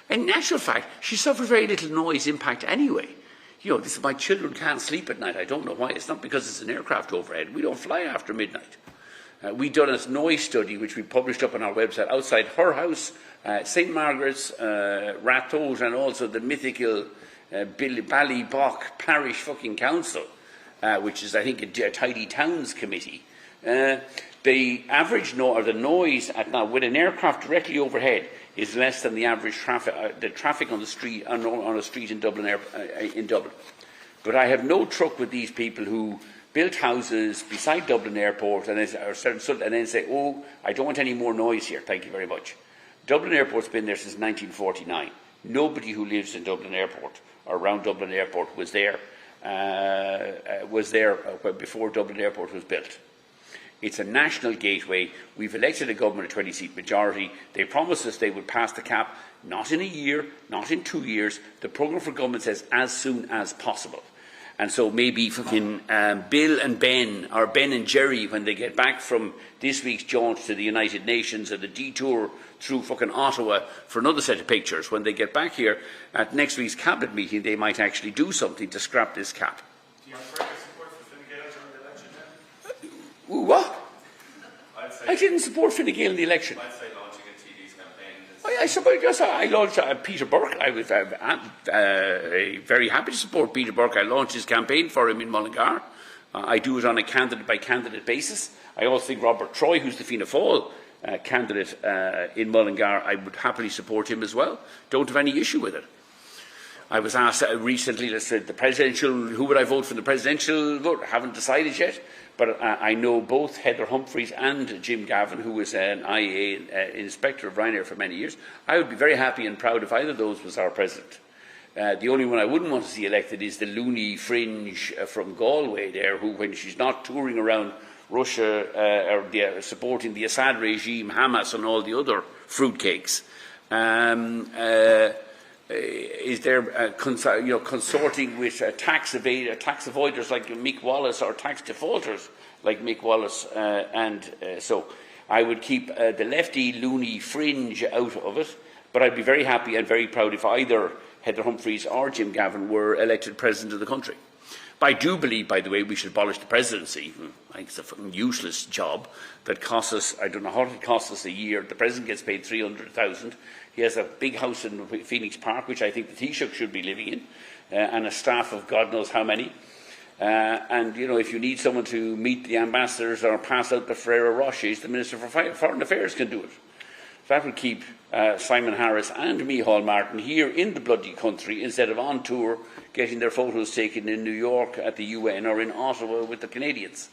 In actual fact, she suffered very little noise impact anyway. My children can't sleep at night. I don't know why. It's not because it's an aircraft overhead. We don't fly after midnight. We've done a noise study, which we published up on our website, outside her house, St. Margaret's, Rathote, and also the mythical Ballybock Parish fucking Council, which is, I think, a Tidy Towns Committee. The average the noise at now with an aircraft directly overhead is less than the average traffic, the traffic on the street on a street in Dublin. But I have no truck with these people who built houses beside Dublin Airport and then say, "Oh, I don't want any more noise here. Thank you very much." Dublin Airport's been there since 1949. Nobody who lives in Dublin Airport or around Dublin Airport was there before Dublin Airport was built. It's a national gateway. We've elected a government, a 20-seat majority. They promised us they would pass the cap, not in a year, not in 2 years. The programme for government says as soon as possible. And so maybe fucking Bill and Ben, or Ben and Jerry, when they get back from this week's jaunt to the United Nations and the detour through fucking Ottawa for another set of pictures, when they get back here at next week's cabinet meeting, they might actually do something to scrap this cap. Do you have further support for Fine Gael during the election then? Ooh, what? I didn't support Fine Gael in the election. I'd say launching a TD's campaign. I launched Peter Burke. I was very happy to support Peter Burke. I launched his campaign for him in Mullingar. I do it on a candidate-by-candidate basis. I also think Robert Troy, who's the Fianna Fáil candidate in Mullingar, I would happily support him as well. Don't have any issue with it. I was asked recently, the presidential, who would I vote for the presidential vote? I haven't decided yet, but I know both Heather Humphreys and Jim Gavin, who was an IAA inspector of Ryanair for many years. I would be very happy and proud if either of those was our president. The only one I wouldn't want to see elected is the loony fringe from Galway there, who, when she's not touring around Russia or supporting the Assad regime, Hamas and all the other fruitcakes, is there consorting with tax avoiders like Mick Wallace or tax defaulters like Mick Wallace, so I would keep the lefty loony fringe out of it, but I'd be very happy and very proud if either Heather Humphreys or Jim Gavin were elected president of the country. But I do believe, by the way, we should abolish the presidency. I think it's a fucking useless job that costs us, I don't know how it costs us a year. The president gets paid $300,000. He has a big house in Phoenix Park, which I think the Taoiseach should be living in, and a staff of God knows how many. And, if you need someone to meet the ambassadors or pass out the Ferrero Rochers, the Minister for Foreign Affairs can do it. That would keep Simon Harris and Micheál Martin here in the bloody country instead of on tour getting their photos taken in New York at the UN or in Ottawa with the Canadians.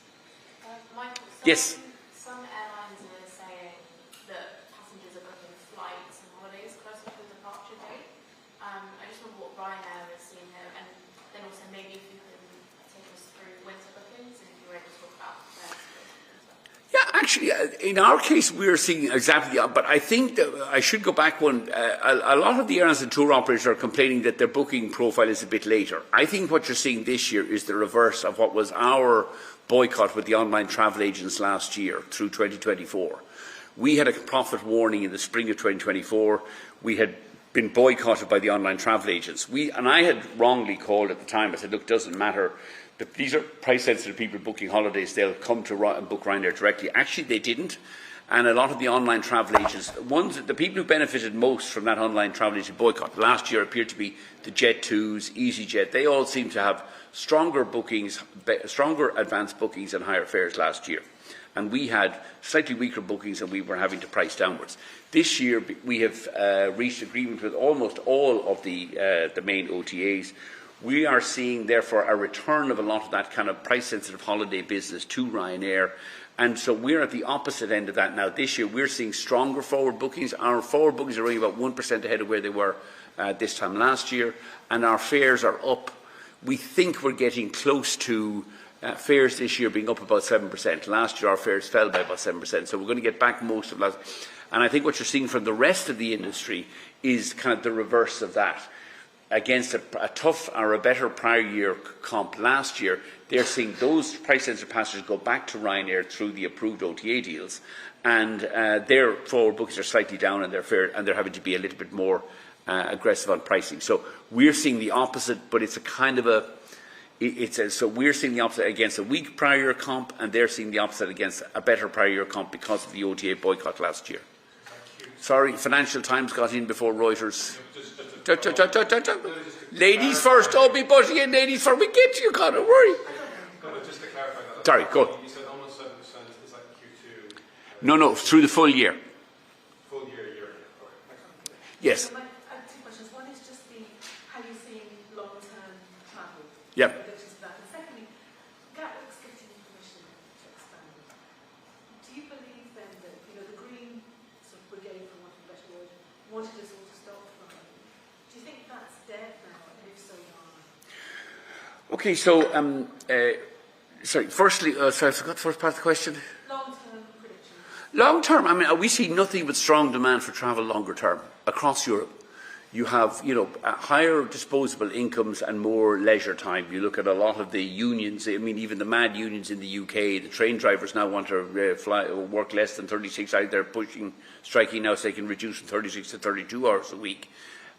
Michael, yes. Some airlines are saying that passengers are booking flights and holidays closer to the departure date. I just wonder what Ryanair is seeing here, and then also maybe if you can take us through winter bookings and if you were able to talk about their situation as well. Yeah, actually, in our case, we're seeing exactly the but I think that I should go back one. A lot of the airlines and tour operators are complaining that their booking profile is a bit later. I think what you're seeing this year is the reverse of what was our boycott with the online travel agents last year through 2024. We had a profit warning in the spring of 2024. We had been boycotted by the online travel agents. And I had wrongly called at the time. I said, look, it doesn't matter. These are price-sensitive people booking holidays. They'll come to book Ryanair directly. Actually, they didn't. And a lot of the online travel agents, the people who benefited most from that online travel agent boycott last year appeared to be the Jet2s, EasyJet. They all seem to have stronger bookings, stronger advanced bookings and higher fares last year. And we had slightly weaker bookings and we were having to price downwards. This year, we have reached agreement with almost all of the main OTAs. We are seeing, therefore, a return of a lot of that kind of price-sensitive holiday business to Ryanair. And so we're at the opposite end of that now. This year, we're seeing stronger forward bookings. Our forward bookings are only about 1% ahead of where they were this time last year. And our fares are up. We think we're getting close to fares this year being up about 7%. Last year, our fares fell by about 7%. So we're going to get back most of that. And I think what you're seeing from the rest of the industry is kind of the reverse of that. Against a tough or a better prior year comp last year, they're seeing those price-sensitive passengers go back to Ryanair through the approved OTA deals, and their forward bookings are slightly down in their fare, and they're having to be a little bit more aggressive on pricing. So we're seeing the opposite, but it's a kind of so we're seeing the opposite against a weak prior year comp, and they're seeing the opposite against a better prior year comp because of the OTA boycott last year. Sorry, Financial Times got in before Reuters. Ladies first, don't be butting in, ladies first. We get you, Conor, worry. Just to clarify that. Sorry, go on. You said almost 7% is like Q2. No, through the full year. Full year. Okay. Yes. So I have two questions. One is just how you're seeing long-term travel. Yeah. Related to that. And secondly, Gatwick's getting permission to expand. Do you believe then that, the Green sort of brigade, for want of a better word, wanted us all to stop flying? Do you think that's dead now? And if so, why? Okay, so, sorry, firstly, sorry, I forgot the first part of the question. Long-term predictions. Long term, I mean, we see nothing but strong demand for travel longer term across Europe. You have, higher disposable incomes and more leisure time. You look at a lot of the unions, I mean, even the mad unions in the UK, the train drivers now want to work less than 36 hours. They're striking now so they can reduce from 36 to 32 hours a week.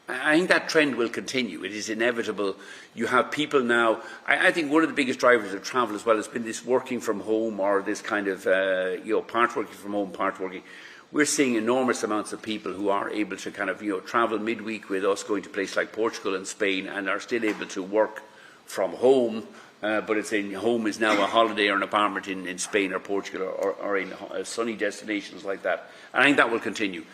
I think that trend will continue. It is inevitable. You have people now, I think one of the biggest drivers of travel as well has been this working from home, or this kind of, part working from home, part working. We're seeing enormous amounts of people who are able to kind of, travel midweek with us, going to places like Portugal and Spain, and are still able to work from home, but home is now a holiday or an apartment in Spain or Portugal or in sunny destinations like that. And I think that will continue.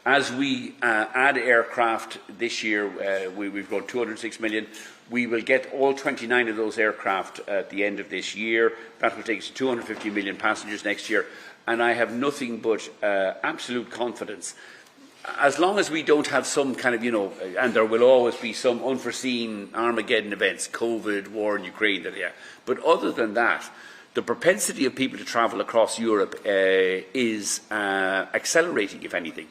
As we add aircraft this year, we've got 206 million. We will get all 29 of those aircraft at the end of this year. That will take us to 250 million passengers next year. And I have nothing but absolute confidence. As long as we don't have some kind of, and there will always be some unforeseen Armageddon events, COVID, war in Ukraine, but other than that, the propensity of people to travel across Europe is accelerating, if anything.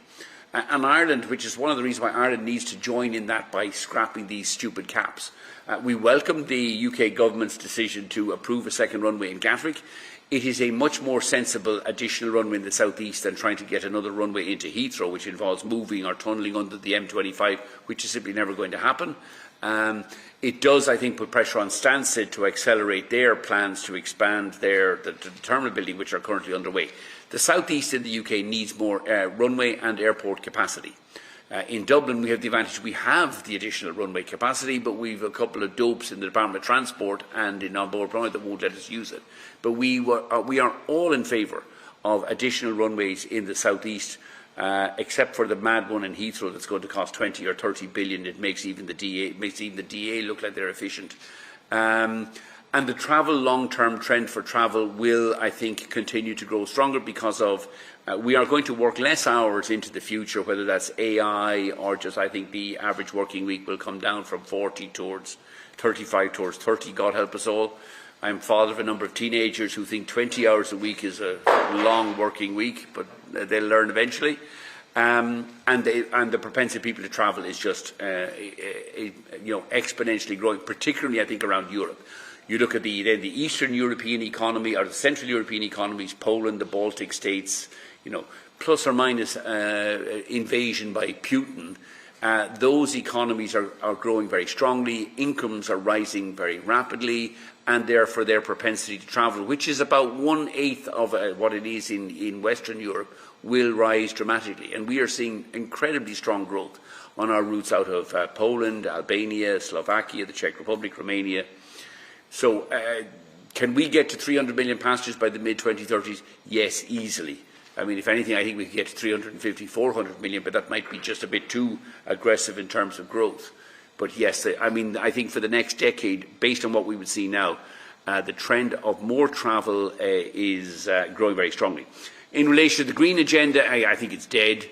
And Ireland, which is one of the reasons why Ireland needs to join in that by scrapping these stupid caps. We welcome the UK government's decision to approve a second runway in Gatwick. It is a much more sensible additional runway in the southeast than trying to get another runway into Heathrow, which involves moving or tunnelling under the M25, which is simply never going to happen. It does, I think, put pressure on Stansted to accelerate their plans to expand the terminal building, which are currently underway. The southeast in the UK needs more runway and airport capacity. In Dublin, we have the advantage we have the additional runway capacity, but we have a couple of dopes in the Department of Transport and in on-board Bromwich that won't let us use it. But we are all in favour of additional runways in the southeast, except for the mad one in Heathrow that's going to cost 20 or 30 billion. It makes even the DAA look like they're efficient. And the long-term trend for travel will, I think, continue to grow stronger because of we are going to work less hours into the future, whether that's AI or just, I think, the average working week will come down from 40 towards 35 towards 30, God help us all. I'm father of a number of teenagers who think 20 hours a week is a long working week, but they'll learn eventually. And the propensity of people to travel is just exponentially growing, particularly, I think, around Europe. You look at the Eastern European economy or the Central European economies, Poland, the Baltic states, plus or minus invasion by Putin. Those economies are growing very strongly. Incomes are rising very rapidly, and therefore their propensity to travel, which is about 1/8 of what it is in Western Europe, will rise dramatically. And we are seeing incredibly strong growth on our routes out of Poland, Albania, Slovakia, the Czech Republic, Romania. So can we get to 300 million passengers by the mid-2030s? Yes, easily. I mean, if anything, I think we could get to 350, 400 million, but that might be just a bit too aggressive in terms of growth. But yes, I think for the next decade, based on what we would see now, the trend of more travel is growing very strongly. In relation to the green agenda, I think it's dead.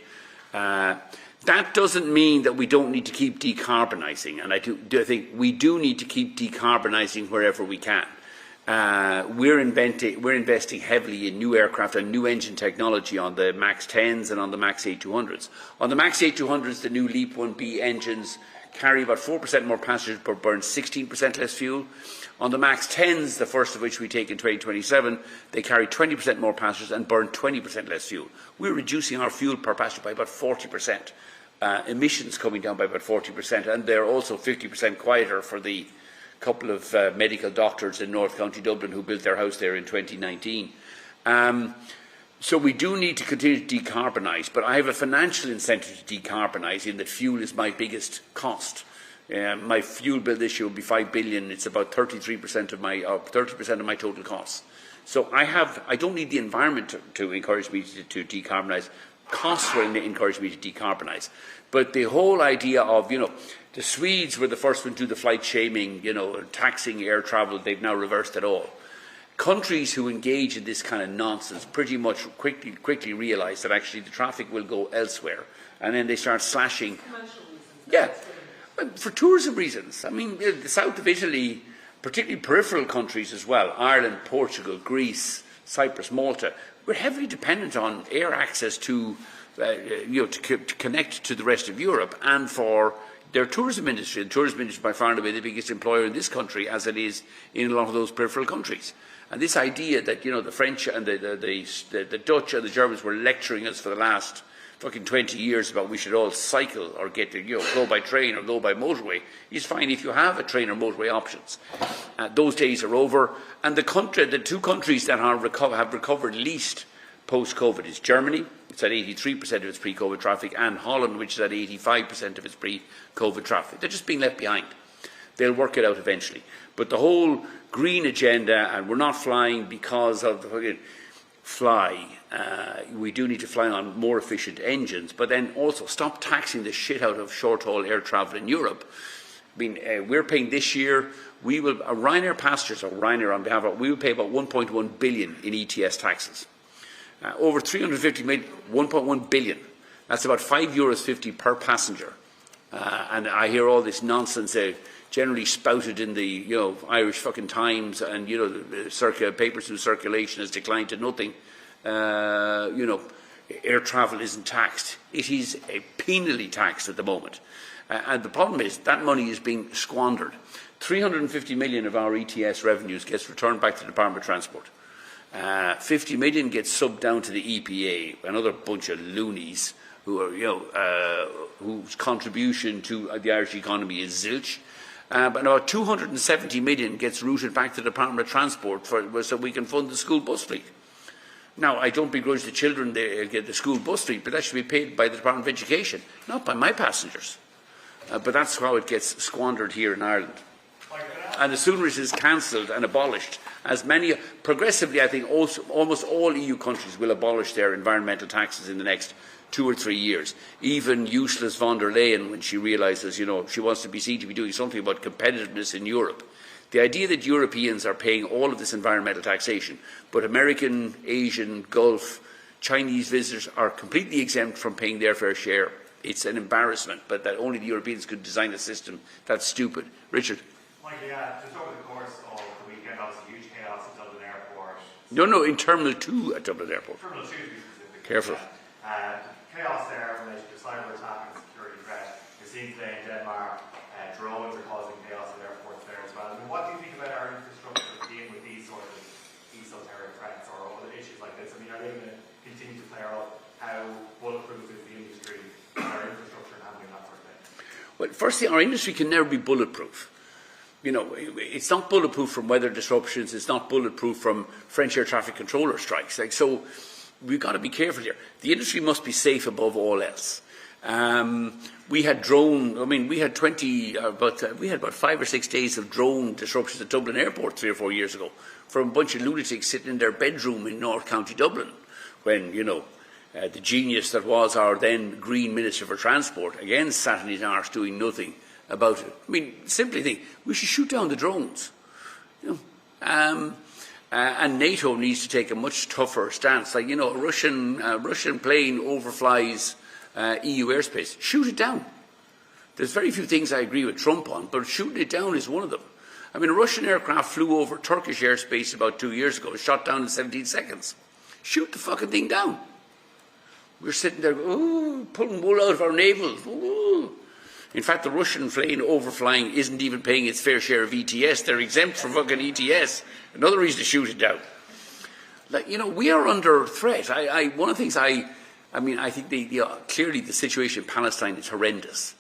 That doesn't mean that we don't need to keep decarbonising, and I think we do need to keep decarbonising wherever we can. We're investing heavily in new aircraft and new engine technology on the MAX 10s and on the MAX 8200s. On the MAX 8200s, the new LEAP 1B engines carry about 4% more passengers but burn 16% less fuel. On the MAX 10s, the first of which we take in 2027, they carry 20% more passengers and burn 20% less fuel. We're reducing our fuel per passenger by about 40%. Emissions coming down by about 40%, and they're also 50% quieter for the couple of medical doctors in North County Dublin who built their house there in 2019. So we do need to continue to decarbonise, but I have a financial incentive to decarbonise in that fuel is my biggest cost. My fuel bill this year will be 5 billion. It's about 33% of my 30% of my total costs. So I don't need the environment to encourage me to decarbonise. Costs will encourage me to decarbonise. But the whole idea of, the Swedes were the first one to do the flight shaming, taxing air travel, they've now reversed it all. Countries who engage in this kind of nonsense pretty much quickly realise that actually the traffic will go elsewhere. And then they start slashing. Commercial reasons. Yeah, for tourism reasons. I mean, the south of Italy, particularly peripheral countries as well, Ireland, Portugal, Greece, Cyprus, Malta, we're heavily dependent on air access to connect to the rest of Europe and for their tourism industry. The tourism industry is by far and away the biggest employer in this country, as it is in a lot of those peripheral countries. And this idea that, the French and the Dutch and the Germans were lecturing us for the last fucking 20 years about we should all cycle or get to, go by train or go by motorway, is fine if you have a train or motorway options. Those days are over. And the two countries that have recovered least post-COVID is Germany. It's at 83% of its pre-COVID traffic, and Holland, which is at 85% of its pre-COVID traffic. They're just being left behind. They'll work it out eventually. But the whole green agenda, and we're not flying because of the fucking fly. We do need to fly on more efficient engines, but then also stop taxing the shit out of short-haul air travel in Europe. I mean, we're paying this year, Ryanair passengers, or Ryanair on behalf of, we will pay about 1.1 billion in ETS taxes. Over 350 million, 1.1 billion. That's about €5.50 per passenger. And I hear all this nonsense generally spouted in the Irish fucking Times, and the papers in circulation has declined to nothing. Air travel isn't taxed. It is penally taxed at the moment. And the problem is that money is being squandered. 350 million of our ETS revenues gets returned back to the Department of Transport. 50 million gets subbed down to the EPA, another bunch of loonies who are, whose contribution to the Irish economy is zilch. But about 270 million gets routed back to the Department of Transport so we can fund the school bus fleet. Now, I don't begrudge the children get the school bus fleet, but that should be paid by the Department of Education, not by my passengers. But that's how it gets squandered here in Ireland. And as soon as it is cancelled and abolished, progressively, I think almost all EU countries will abolish their environmental taxes in the next 2 or 3 years. Even useless von der Leyen, when she realises, she wants to be seen to be doing something about competitiveness in Europe. The idea that Europeans are paying all of this environmental taxation, but American, Asian, Gulf, Chinese visitors are completely exempt from paying their fair share. It's an embarrassment, but that only the Europeans could design a system that's stupid. Richard? Michael, just over the course of the weekend, obviously huge chaos at Dublin Airport. No, in Terminal 2 at Dublin Airport. Terminal 2 to be specific. Careful. Chaos there in relation to cyber attack and security threat. You're seeing today in Denmark, drones are causing chaos at airports there as well. I mean, what do you think about our infrastructure to deal with these sort of esoteric threats or other issues like this? I mean, are they going to continue to play a role? How bulletproof is the industry and our infrastructure in handling that sort of thing? Well, firstly, our industry can never be bulletproof. It's not bulletproof from weather disruptions. It's not bulletproof from French air traffic controller strikes. So we've got to be careful here. The industry must be safe above all else. We had we had about 5 or 6 days of drone disruptions at Dublin Airport 3 or 4 years ago from a bunch of lunatics sitting in their bedroom in North County Dublin when, the genius that was our then Green Minister for Transport, again sat in his arse doing nothing about it. I mean, simply think, we should shoot down the drones. And NATO needs to take a much tougher stance. Like, a Russian plane overflies EU airspace. Shoot it down. There's very few things I agree with Trump on, but shooting it down is one of them. I mean, a Russian aircraft flew over Turkish airspace about 2 years ago, shot down in 17 seconds. Shoot the fucking thing down. We're sitting there, pulling wool out of our navels. Ooh. In fact, the Russian plane overflying isn't even paying its fair share of ETS. They're exempt from fucking ETS. Another reason to shoot it down. We are under threat. One of the things I think clearly the situation in Palestine is horrendous.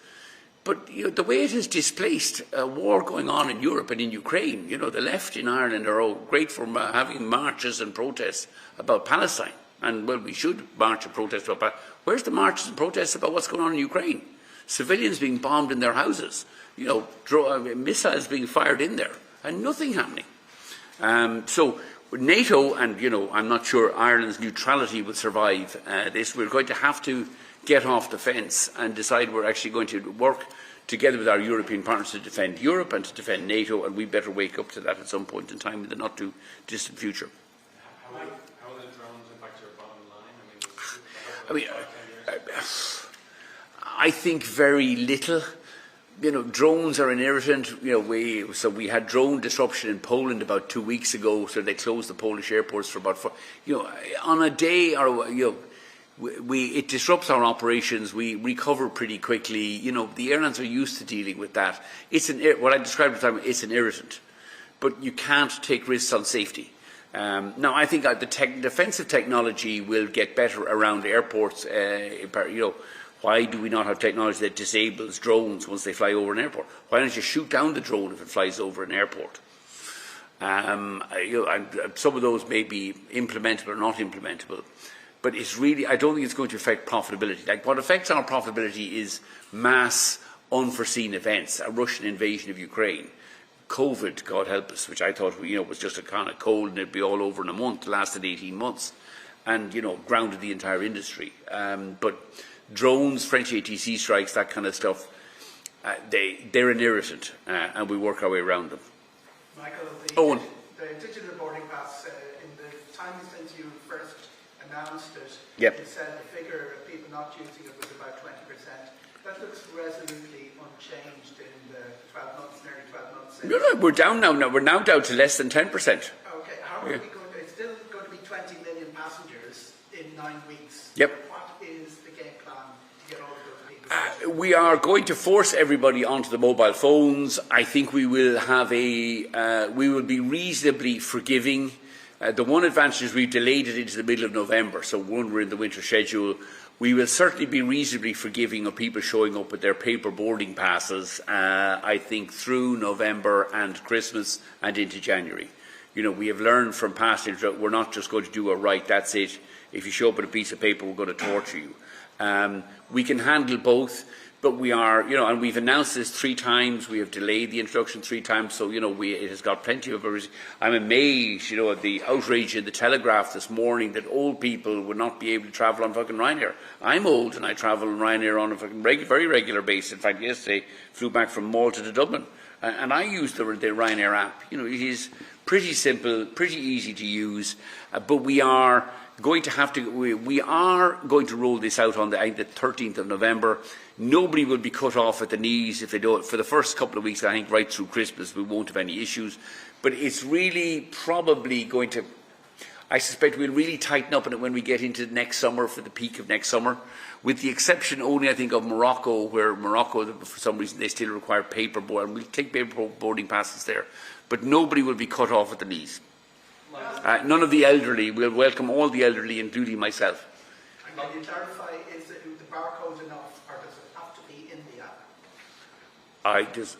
But the way it has displaced a war going on in Europe and in Ukraine, the left in Ireland are all great for having marches and protests about Palestine. And, well, we should march and protest about Palestine. Where's the marches and protests about what's going on in Ukraine? Civilians being bombed in their houses, missiles being fired in there, and nothing happening. So NATO, and I'm not sure Ireland's neutrality will survive this. We're going to have to get off the fence and decide we're actually going to work together with our European partners to defend Europe and to defend NATO, and we better wake up to that at some point in time in the not too distant future. How will the drones impact your bottom line? I think very little. Drones are an irritant. We had drone disruption in Poland about 2 weeks ago, so they closed the Polish airports for about on a day, or it disrupts our operations. We recover pretty quickly. The airlines are used to dealing with that. What I described at the time. It's an irritant, but you can't take risks on safety. Now, I think the defensive technology will get better around airports. Why do we not have technology that disables drones once they fly over an airport? Why don't you shoot down the drone if it flies over an airport? Some of those may be implementable or not implementable, but I don't think it's going to affect profitability. Like, what affects our profitability is mass unforeseen events, a Russian invasion of Ukraine, COVID, God help us, which I thought was just a kind of cold and it'd be all over in a month, lasted 18 months, and grounded the entire industry. But drones, French ATC strikes, that kind of stuff, they're an irritant, and we work our way around them. Michael, the digital boarding pass, in the time since you first announced it, yep, you said the figure of people not using it was about 20%. That looks resolutely unchanged in the 12 months, nearly 12 months since. No, we're down now. We're now down to less than 10%. Okay, how are we going to, it's still going to be 20 million passengers in 9 weeks. Yep. What is the game plan to get all of those people? We are going to force everybody onto the mobile phones. I think we will have we will be reasonably forgiving. The one advantage is we've delayed it into the middle of November, so when we're in the winter schedule, we will certainly be reasonably forgiving of people showing up with their paper boarding passes, I think, through November and Christmas and into January. We have learned from past that we're not just going to do a right, that's it. If you show up with a piece of paper, we're going to torture you. We can handle both, but we are, and we've announced this 3 times. We have delayed the introduction 3 times, so, it has got plenty of. I'm amazed, at the outrage in the Telegraph this morning that old people would not be able to travel on fucking Ryanair. I'm old and I travel on Ryanair on a fucking very regular basis. In fact, yesterday flew back from Malta to Dublin, and I use the Ryanair app. It is pretty simple, pretty easy to use, but we are going to roll this out on the 13th of November. Nobody will be cut off at the knees if they do it. For the first couple of weeks, I think right through Christmas, we won't have any issues. But it's really probably going to, I suspect we'll really tighten up on it when we get into next summer, for the peak of next summer, with the exception only, I think, of Morocco, where Morocco, for some reason, they still require paper board, and we'll take paper boarding passes there. But nobody will be cut off at the knees. None of the elderly. We'll welcome all the elderly, including myself. And can you clarify, is the barcode enough, or does it have to be in the app? I just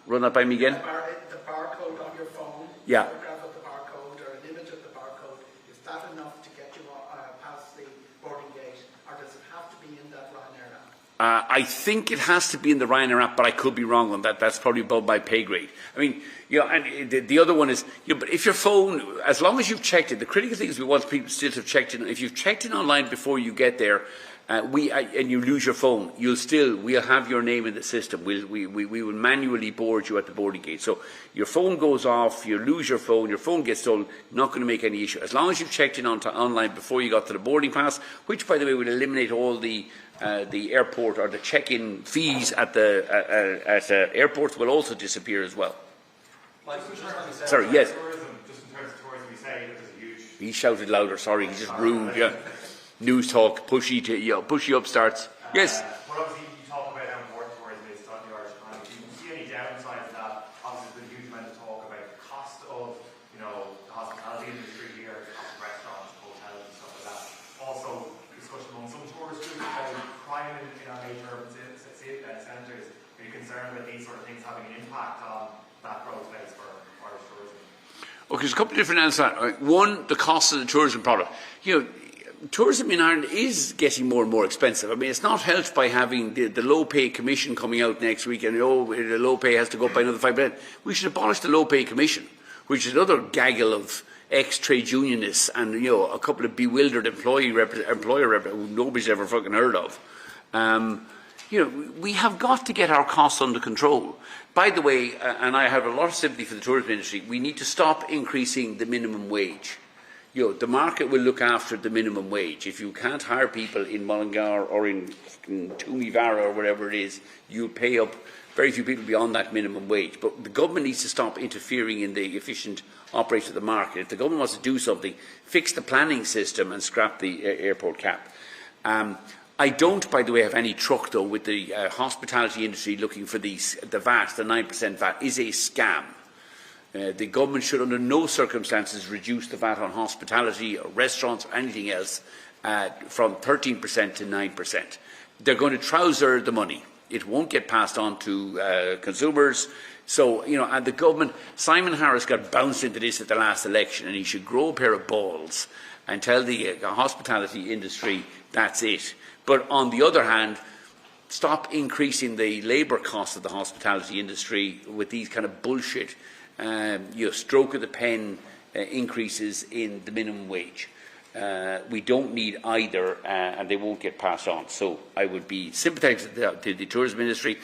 run that by me again. The barcode on your phone, yeah. A photograph of the barcode or an image of the barcode, is that enough to get you past the boarding gate, or does it have to be in that Ryanair app? I think it has to be in the Ryanair app, but I could be wrong on that. That's probably above my pay grade. I mean, and the other one is, but if your phone, as long as you've checked it, the critical thing is we want people still to have checked in. If you've checked in online before you get there, and you lose your phone, we'll have your name in the system. We will manually board you at the boarding gate. So your phone goes off, you lose your phone gets stolen, not going to make any issue. As long as you've checked in online before you got to the boarding pass, which, by the way, will eliminate all the airport or the check-in fees at airports will also disappear as well. Sorry, yes. Just in terms of tourism, you say that there's a huge. He shouted louder. Sorry, he's just rude. Yeah, news talk, pushy upstarts. Yes. But obviously, you talk about how important tourism is to the Irish economy. Do you see any downsides to that? Obviously, there's a huge amount of talk about the cost of, the hospitality industry here, the cost of restaurants, hotels, and stuff like that. Also, discussion among some tourist groups about crime in our major urban centres. Are you concerned about these sort of things having an impact on that growth base for Irish tourism? Okay, there's a couple of different answers. One, the cost of the tourism product. Tourism in Ireland is getting more and more expensive. I mean, it's not helped by having the low pay commission coming out next week, and the low pay has to go up by another 5%. We should abolish the low pay commission, which is another gaggle of ex-trade unionists and a couple of bewildered employer who nobody's ever fucking heard of. We have got to get our costs under control. By the way, and I have a lot of sympathy for the tourism industry, we need to stop increasing the minimum wage. The market will look after the minimum wage. If you can't hire people in Mullingar or in Toomevara or whatever it is, you'll pay up very few people beyond that minimum wage. But the government needs to stop interfering in the efficient operation of the market. If the government wants to do something, fix the planning system and scrap the airport cap. I don't, by the way, have any truck, though, with the hospitality industry looking for the VAT, the 9% VAT, is a scam. The government should under no circumstances reduce the VAT on hospitality or restaurants or anything else from 13% to 9%. They're going to trouser the money. It won't get passed on to consumers. So, and the government, Simon Harris got bounced into this at the last election, and he should grow a pair of balls and tell the hospitality industry that's it. But on the other hand, stop increasing the labour costs of the hospitality industry with these kind of bullshit, stroke of the pen increases in the minimum wage. We don't need either, and they won't get passed on. So I would be sympathetic to the tourism industry.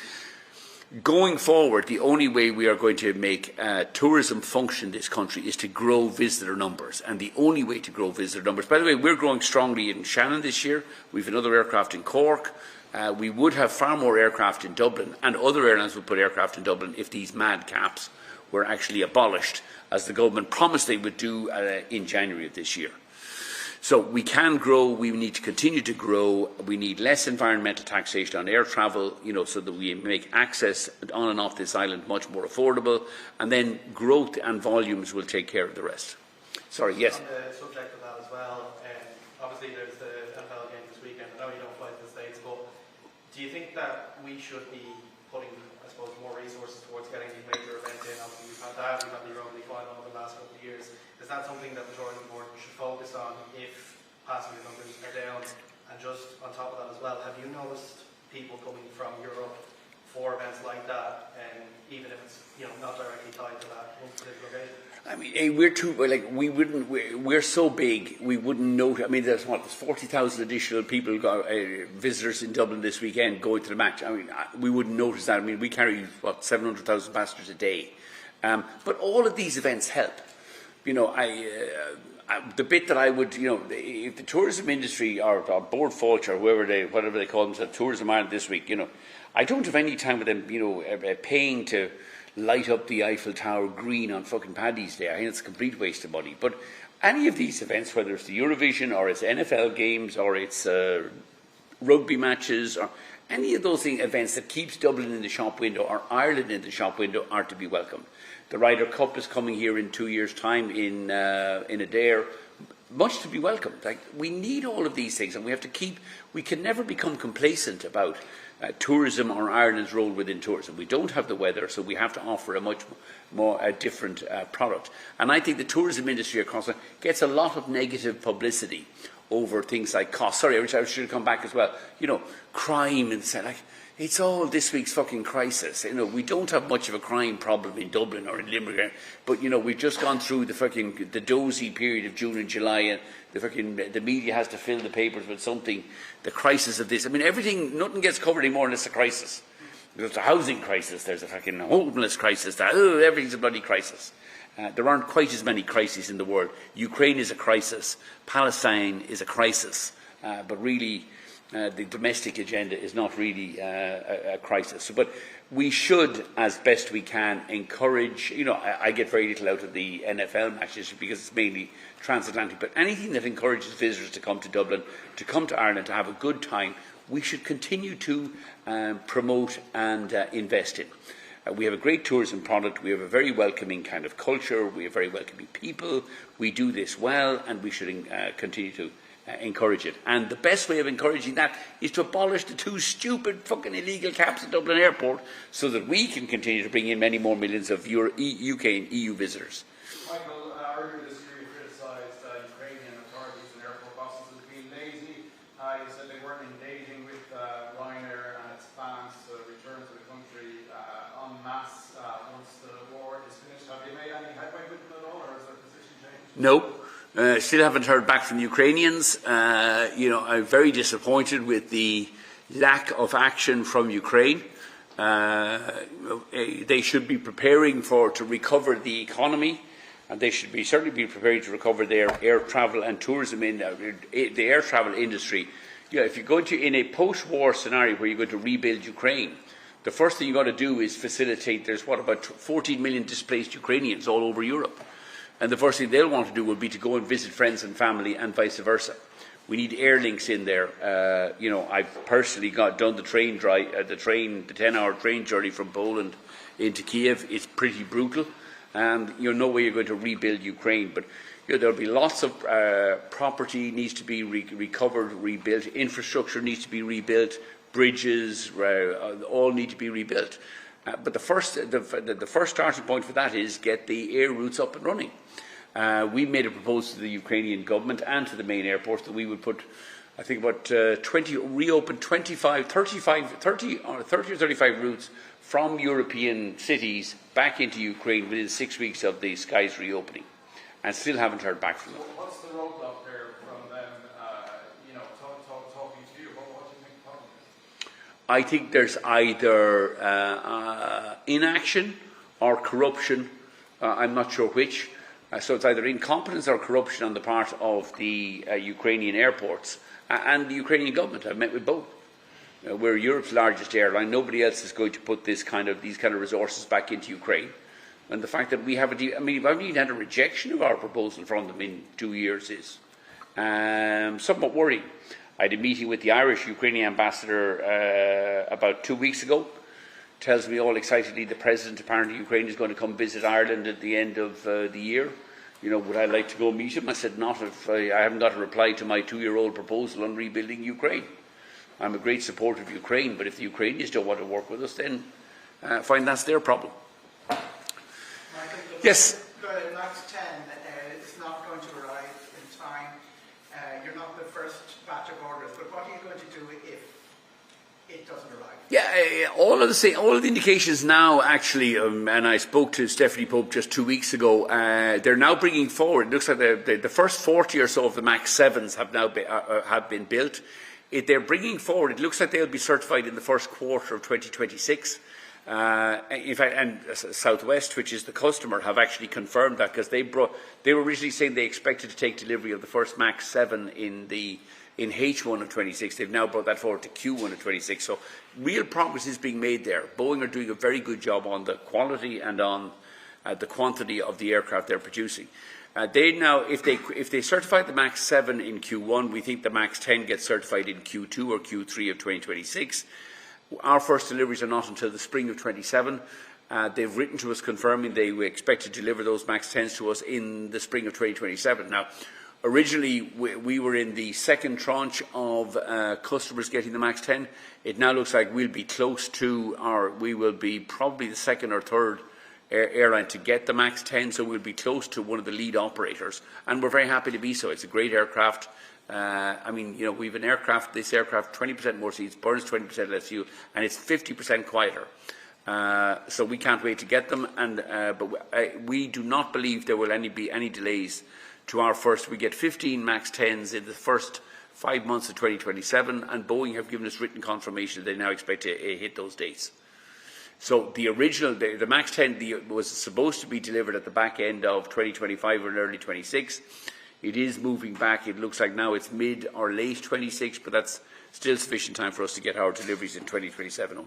Going forward, the only way we are going to make tourism function in this country is to grow visitor numbers. And the only way to grow visitor numbers, by the way, we're growing strongly in Shannon this year. We have another aircraft in Cork. We would have far more aircraft in Dublin, and other airlines would put aircraft in Dublin if these mad caps were actually abolished, as the government promised they would do in January of this year. So we can grow, we need to continue to grow, we need less environmental taxation on air travel, so that we make access on and off this island much more affordable, and then growth and volumes will take care of the rest. Sorry, yes? On the subject of that as well, obviously there's the NFL game this weekend. I know you don't fly to the States, but do you think that we should be putting, I suppose, more resources towards getting these major events in? Obviously we've had that, we've had the Europa League final over the last couple of years. Is that something that the tourism board should focus on if passenger numbers are down? And just on top of that as well, have you noticed people coming from Europe for events like that, and even if it's not directly tied to that one particular occasion? I mean, we're so big, we wouldn't know. I mean, there's 40,000 additional people, visitors in Dublin this weekend going to the match. I mean, we wouldn't notice that. I mean, we carry 700,000 passengers a day. But all of these events help. The bit that I would, if the tourism industry or Board Fulch or whatever they call themselves, Tourism Ireland this week, I don't have any time with them, paying to light up the Eiffel Tower green on fucking Paddy's Day. I think it's a complete waste of money. But any of these events, whether it's the Eurovision or it's NFL games or it's rugby matches or any of those events that keeps Dublin in the shop window or Ireland in the shop window, are to be welcomed. The Ryder Cup is coming here in 2 years' time in Adair. Much to be welcomed. We need all of these things, and we can never become complacent about tourism or Ireland's role within tourism. We don't have the weather, so we have to offer a much more different product. And I think the tourism industry across gets a lot of negative publicity over things like cost. Sorry, I should have come back as well. Crime and say it's all this week's fucking crisis. We don't have much of a crime problem in Dublin or in Limerick, but we've just gone through the dozy period of June and July, and the media has to fill the papers with something. The crisis of this. I mean, nothing gets covered anymore unless it's a crisis. There's a housing crisis. There's a fucking homeless crisis. Everything's a bloody crisis. There aren't quite as many crises in the world. Ukraine is a crisis. Palestine is a crisis. But really, the domestic agenda is not really a crisis. But we should, as best we can, encourage, I get very little out of the NFL matches because it's mainly transatlantic, but anything that encourages visitors to come to Dublin, to come to Ireland, to have a good time, we should continue to promote and invest in. We have a great tourism product, we have a very welcoming kind of culture, we have very welcoming people, we do this well, and we should continue to encourage it. And the best way of encouraging that is to abolish the 2 stupid fucking illegal caps at Dublin Airport, so that we can continue to bring in many more millions of UK and EU visitors. Michael, earlier this year you criticised Ukrainian authorities and airport bosses as being lazy. You said they weren't engaging with Ryanair and its plans to return to the country en masse once the war is finished. Have you made any headway with them at all, or has their position changed? No. Still haven't heard back from the Ukrainians. I'm very disappointed with the lack of action from Ukraine. They should be preparing to recover the economy, and they should certainly be preparing to recover their air travel and tourism the air travel industry. If you're going to, in a post-war scenario where you're going to rebuild Ukraine, the first thing you've got to do is facilitate. There's about 14 million displaced Ukrainians all over Europe. And the first thing they'll want to do will be to go and visit friends and family and vice versa. We need air links in there. I've personally done the 10-hour train journey from Poland into Kiev. It's pretty brutal. And no way you're going to rebuild Ukraine. But there'll be lots of property needs to be recovered, rebuilt. Infrastructure needs to be rebuilt. Bridges all need to be rebuilt. But the first starting point for that is get the air routes up and running. We made a proposal to the Ukrainian government and to the main airports that we would put, I think, reopen 30 or 35 routes from European cities back into Ukraine within 6 weeks of the skies reopening, and still haven't heard back from them. What's the roadblock there from them, talking to you? What do you think the problem is? I think there's either inaction or corruption. I'm not sure which. So it's either incompetence or corruption on the part of the Ukrainian airports and the Ukrainian government. I've met with both. We're Europe's largest airline. Nobody else is going to put these kind of resources back into Ukraine. And the fact that we haven't even had a rejection of our proposal from them in 2 years is somewhat worrying. I had a meeting with the Irish Ukrainian ambassador about 2 weeks ago. Tells me all excitedly the president apparently of Ukraine is going to come visit Ireland at the end of the year. Would I like to go meet him? I said, not if I haven't got a reply to my 2-year-old proposal on rebuilding Ukraine. I'm a great supporter of Ukraine, but if the Ukrainians don't want to work with us, then fine, that's their problem. Michael, Yes. The MAX 10 is not going to arrive in time. You're not the first batch of orders, but what are you going to do if it doesn't arrive? Yeah, all of the indications now, actually, and I spoke to Stephanie Pope just 2 weeks ago. They're now bringing forward. It looks like the first 40 or so of the MAX 7s have now been built. They're bringing forward. It looks like they'll be certified in the first quarter of 2026. In fact, and Southwest, which is the customer, have actually confirmed that because they were originally saying they expected to take delivery of the first MAX 7 in H1 of 26. They've now brought that forward to Q1 of 26. So real progress is being made there. Boeing are doing a very good job on the quality and on the quantity of the aircraft they're producing. They now, if they certify the MAX 7 in Q1, we think the MAX 10 gets certified in Q2 or Q3 of 2026. Our first deliveries are not until the spring of 27. They've written to us confirming they expect to deliver those MAX 10s to us in the spring of 2027. Now, originally, we were in the second tranche of customers getting the MAX 10. It now looks like we'll be close to we will be probably the second or third airline to get the MAX 10, so we'll be close to one of the lead operators. And we're very happy to be so. It's a great aircraft. We have an aircraft, this aircraft, 20% more seats, burns 20% less fuel, and it's 50% quieter. So we can't wait to get them, but we do not believe there will be any delays to our first. We get 15 MAX 10s in the first 5 months of 2027, and Boeing have given us written confirmation they now expect to hit those dates. So the original, the MAX 10 was supposed to be delivered at the back end of 2025 or early 26. It is moving back. It looks like now it's mid or late 26, but that's still sufficient time for us to get our deliveries in 2027.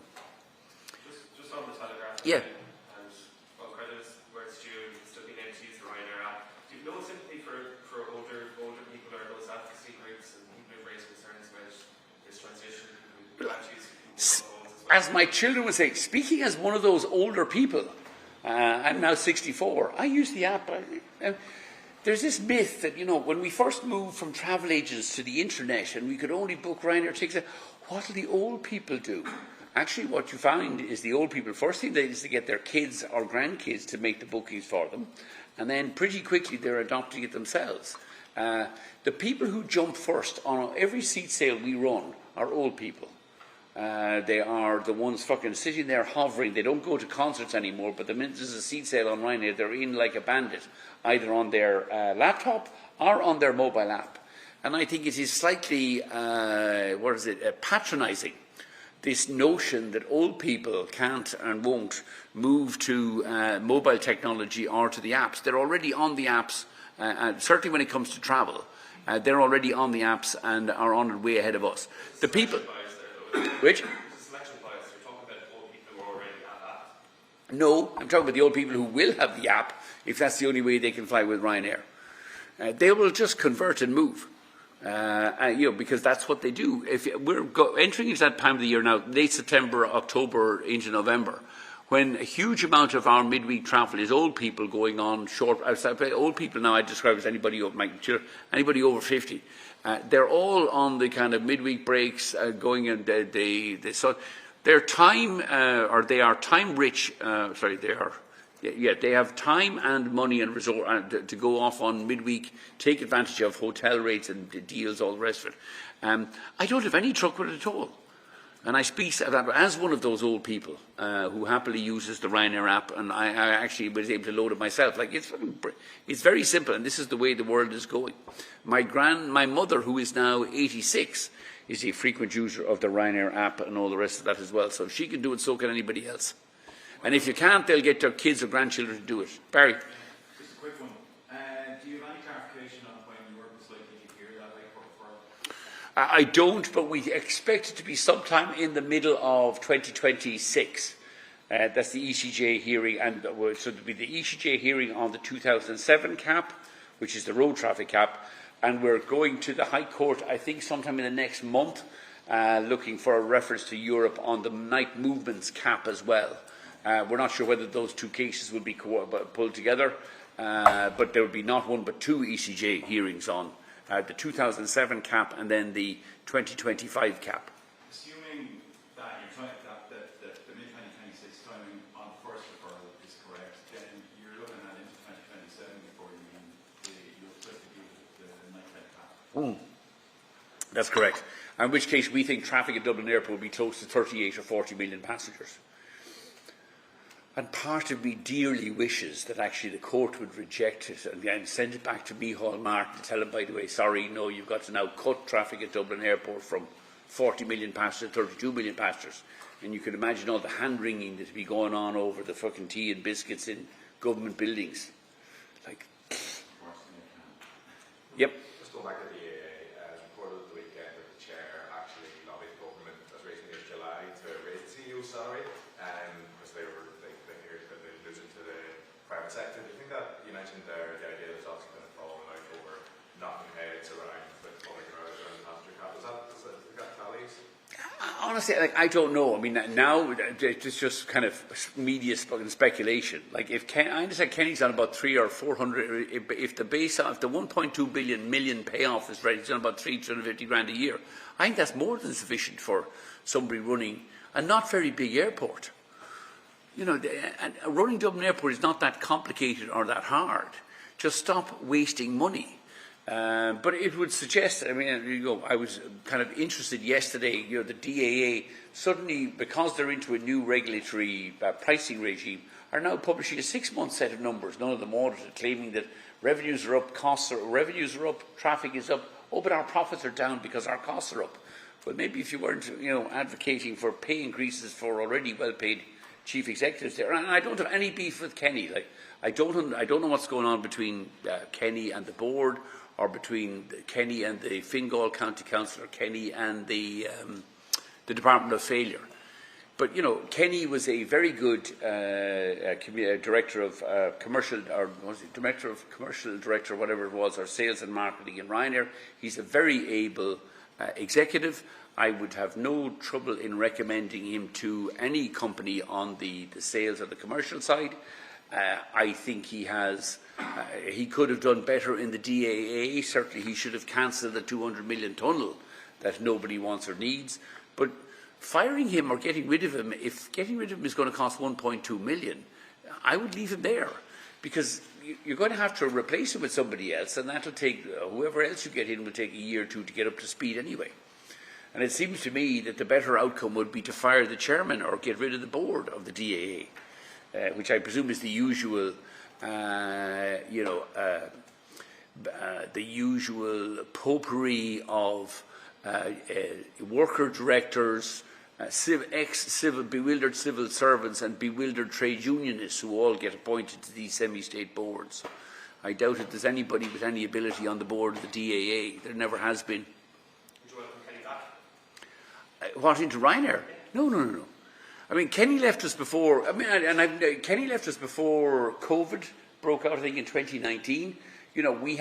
Just on the Telegraph. Yeah. And well, credits where it's due, it's still being able to use the Ryanair app. Do you have no sympathy for older people or those advocacy groups and people who raise concerns about this transition? As my children would say, speaking as one of those older people, I'm now 64, I use the app. There's this myth that, when we first moved from travel agents to the internet and we could only book Ryanair tickets, what will the old people do? Actually, what you find is the old people, first thing they is to get their kids or grandkids to make the bookings for them, and then pretty quickly they're adopting it themselves. The people who jump first on every seat sale we run are old people. They are the ones fucking sitting there hovering. They don't go to concerts anymore, but the minute there's a seat sale on Ryanair, they're in like a bandit, either on their laptop or on their mobile app. And I think it is slightly, patronising, this notion that old people can't and won't move to mobile technology or to the apps. They're already on the apps, certainly when it comes to travel. They're already on the apps and are on it way ahead of us. The people... Which? Selection bias. You're talking about old people who already have that. No, I'm talking about the old people who will have the app if that's the only way they can fly with Ryanair. They will just convert and move. Because that's what they do. If we're entering into that time of the year now, late September, October, into November, when a huge amount of our midweek travel is old people going on short. Old people now I describe as anybody over 50. They're all on the kind of midweek breaks, going and so their time they are time rich. They have time and money and resort to go off on midweek, take advantage of hotel rates and deals, all the rest of it. I don't have any truck with it at all. And I speak as one of those old people who happily uses the Ryanair app, and I actually was able to load it myself. Like it's very simple, and this is the way the world is going. My mother, who is now 86, is a frequent user of the Ryanair app and all the rest of that as well. So if she can do it, so can anybody else. And if you can't, they'll get their kids or grandchildren to do it. Barry. Just a quick one. Do you have any clarification on when Europe is likely to hear that report? I don't, but we expect it to be sometime in the middle of 2026. That's the ECJ hearing, and so it'll be the ECJ hearing on the 2007 cap, which is the road traffic cap, and we're going to the High Court, I think, sometime in the next month, looking for a reference to Europe on the night movements cap as well. We're not sure whether those two cases will be pulled together, but there will be not one but two ECJ hearings on the 2007 cap and then the 2025 cap. Assuming that the mid-2026 timing on the first referral is correct, then you're looking at into 2027 before you'll split the night cap. That's correct. In which case we think traffic at Dublin Airport will be close to 38 or 40 million passengers. And part of me dearly wishes that actually the court would reject it and send it back to Micheál Martin to tell him, by the way, sorry, no, you've got to now cut traffic at Dublin Airport from 40 million passengers to 32 million passengers. And you can imagine all the hand-wringing that would be going on over the fucking tea and biscuits in government buildings. Like, yep. Just go back to the DAA, as reported the weekend that the chair actually lobbied the government as recently as July to raise the CEO salary, because they alluded to the private sector. Do you think that, you mentioned there, the idea that's obviously going to fall out over knocking heads around with public around the passenger cap, is that tallies? Honestly, I don't know. I mean, now it's just kind of media speculation. Like, I understand Kenny's on about 300 or 400. If the 1.2 million payoff is ready, it's on about 350 grand a year. I think that's more than sufficient for somebody running a not very big airport. Running Dublin Airport is not that complicated or that hard. Just stop wasting money. But it would suggest, I was kind of interested yesterday, the DAA, suddenly, because they're into a new regulatory pricing regime, are now publishing a 6-month set of numbers, none of them audited, claiming that revenues are up, revenues are up, traffic is up, but our profits are down because our costs are up. Well, maybe if you weren't, advocating for pay increases for already well-paid chief executives there, and I don't have any beef with Kenny. I don't know what's going on between Kenny and the board, or between Kenny and the Fingal County Council, or Kenny and the Department of Failure. But Kenny was a very good director of commercial, or was it director of commercial director, whatever it was, or sales and marketing in Ryanair. He's a very able executive. I would have no trouble in recommending him to any company on the sales or the commercial side. I think he could have done better in the DAA. Certainly he should have cancelled the 200 million tunnel that nobody wants or needs. But firing him or getting rid of him, if getting rid of him is going to cost 1.2 million, I would leave him there. Because you're going to have to replace him with somebody else, and that'll take, whoever else you get in will take a year or two to get up to speed anyway. And it seems to me that the better outcome would be to fire the chairman or get rid of the board of the DAA, which I presume is the usual, the usual potpourri of worker directors, bewildered civil servants and bewildered trade unionists who all get appointed to these semi-state boards. I doubt if there's anybody with any ability on the board of the DAA. There never has been. Would you welcome Kenny back? What, into Ryanair? No. I mean, Kenny left us before. Kenny left us before COVID broke out. I think in 2019. You know, we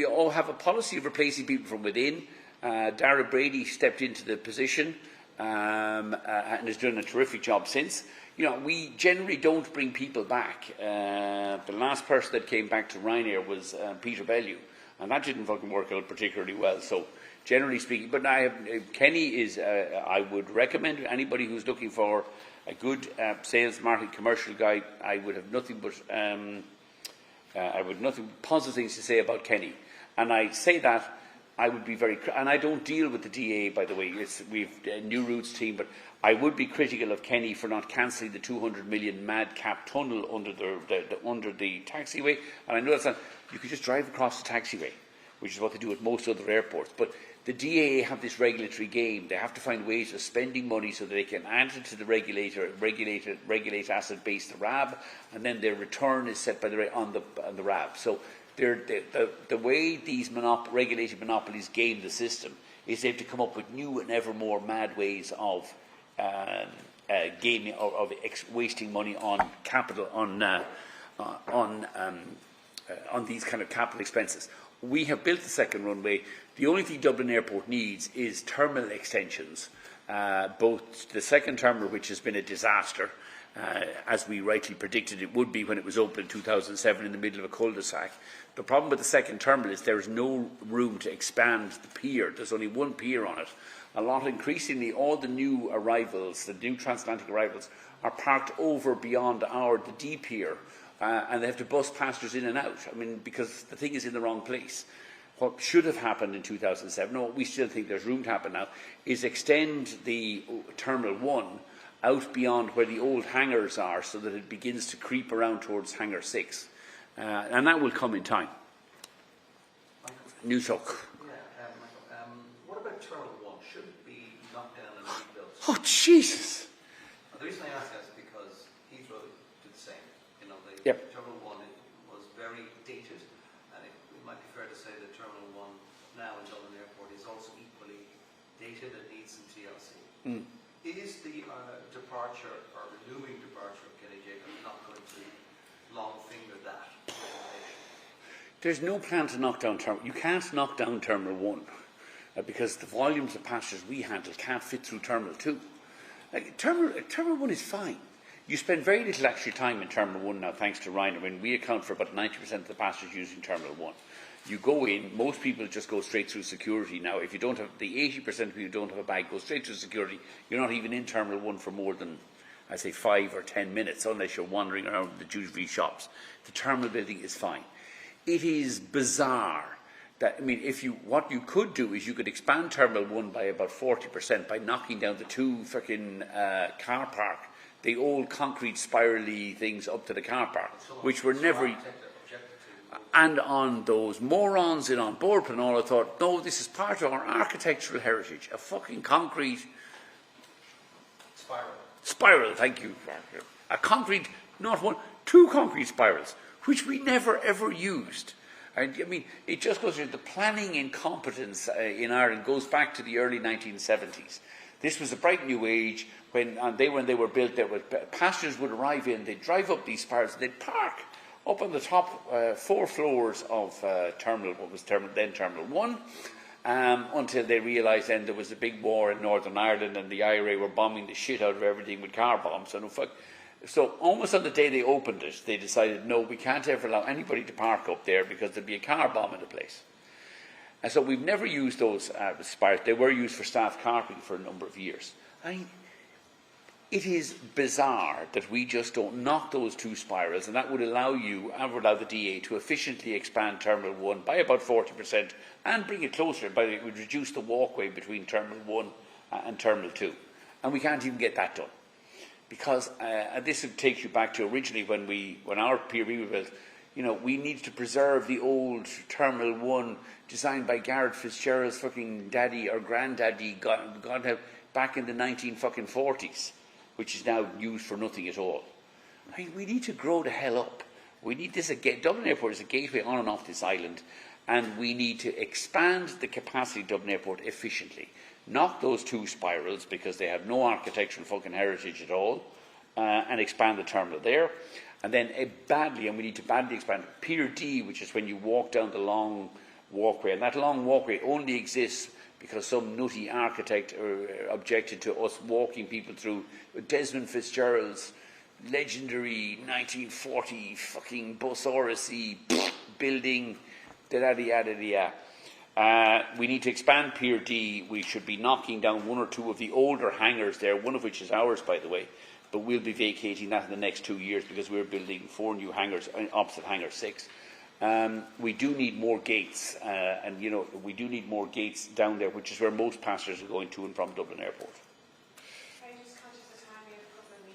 all have a policy of replacing people from within. Dara Brady stepped into the position and has done a terrific job since. You know, we generally don't bring people back. The last person that came back to Ryanair was Peter Bellew, and that didn't fucking work out particularly well. So, generally speaking, but Kenny is. I would recommend anybody who's looking for a good sales, marketing, commercial guy. I would have nothing but positive things to say about Kenny, and I say that. I would be and I don't deal with the DA, by the way. We've a New Routes team, but I would be critical of Kenny for not cancelling the 200 million madcap tunnel under the taxiway. And I know that's not, you could just drive across the taxiway, which is what they do at most other airports. But the DAA have this regulatory game. They have to find ways of spending money so that they can add it to the regulate asset base, the RAB, and then their return is set by on the RAB. So the way these regulated monopolies game the system is they have to come up with new and ever more mad ways of gaming, of wasting money on capital, on these kind of capital expenses. We have built the second runway. The only thing Dublin Airport needs is terminal extensions. Both the second terminal, which has been a disaster, as we rightly predicted it would be when it was opened in 2007 in the middle of a cul-de-sac. The problem with the second terminal is there is no room to expand the pier. There's only one pier on it. Increasingly, all the new arrivals, the new transatlantic arrivals, are parked over beyond the D pier, and they have to bus passengers in and out. I mean, because the thing is in the wrong place. What should have happened in 2007, or what we still think there's room to happen now, is extend the Terminal 1 out beyond where the old hangars are so that it begins to creep around towards Hangar 6. And that will come in time. Newshook. Yeah, Michael, what about Terminal 1? Should it be knocked down and rebuilt? Oh, Jesus! The reason I ask that is because Heathrow did the same. You know, Terminal 1 was very dated, and it might be fair to say that Terminal 1 now in Dublin Airport is also equally dated and needs some TLC. Is the departure or looming departure of Kenny Jacobs not going to long finger that? There's no plan to knock down Terminal. You can't knock down Terminal 1 because the volumes of passengers we handle can't fit through Terminal 2. Terminal 1 is fine. You spend very little actual time in Terminal 1 now, thanks to Ryanair. I mean, we account for about 90% of the passengers using Terminal 1. You go in, most people just go straight through security now. If you don't have, the 80% of people who don't have a bag go straight through security. You're not even in Terminal 1 for more than, I say, 5 or 10 minutes, unless you're wandering around the duty-free shops. The terminal building is fine. It is bizarre that, I mean, what you could do is you could expand Terminal 1 by about 40% by knocking down the two freaking car park, the old concrete spirally things up to the car park, which were never... And on those morons in on board Panola thought, no, this is part of our architectural heritage, a fucking concrete... Spiral, thank you. A concrete, not one, two concrete spirals, which we never ever used. And I mean, it just goes to the planning incompetence in Ireland goes back to the early 1970s. This was a bright new age when they were built. Passengers would arrive in, they'd drive up these spirals, they'd park up on the top 4 floors of Terminal 1, until they realised then there was a big war in Northern Ireland and the IRA were bombing the shit out of everything with car bombs. So almost on the day they opened it, they decided, no, we can't ever allow anybody to park up there because there'd be a car bomb in the place. And so we've never used those spirals. They were used for staff parking for a number of years. it is bizarre that we just don't knock those two spirals, and that would allow the DAA to efficiently expand Terminal 1 by about 40% and bring it closer, but it would reduce the walkway between Terminal 1 and Terminal 2. And we can't even get that done. Because this takes you back to originally when our peer review was, we need to preserve the old Terminal 1 designed by Garrett Fitzgerald's fucking daddy or granddaddy, God have, back in the 1940s, which is now used for nothing at all. I mean, we need to grow the hell up. We need this. Dublin Airport is a gateway on and off this island, and we need to expand the capacity of Dublin Airport efficiently. Knock those two spirals because they have no architectural fucking heritage at all, and expand the terminal there. And then we need to badly expand Pier D, which is when you walk down the long walkway. And that long walkway only exists because some nutty architect objected to us walking people through Desmond Fitzgerald's legendary 1940 fucking Bus-RSC building. We need to expand Pier D. We should be knocking down one or two of the older hangars there, one of which is ours, by the way. But we'll be vacating that in the next 2 years because we're building 4 new hangars opposite Hangar 6. We do need more gates, we do need more gates down there, which is where most passengers are going to and from Dublin Airport.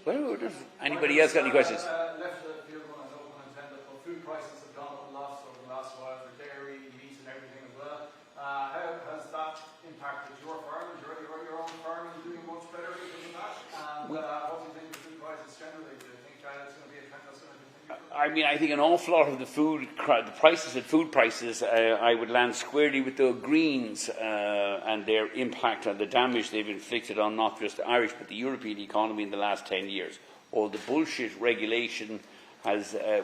Well, anybody else got any questions? Left the field one, I don't intended, but food prices have gone up a lot over the last while for dairy, meat and everything as well. How has that impacted your farm? Is your own farm doing much better because of that? And what do you think of food prices generally? Do you think it's going to be a trend that's going to continue? I mean, I think an awful lot of the food prices, I would land squarely with the Greens and their impact on the damage they've inflicted on not just the Irish but the European economy in the last 10 years. All the bullshit regulation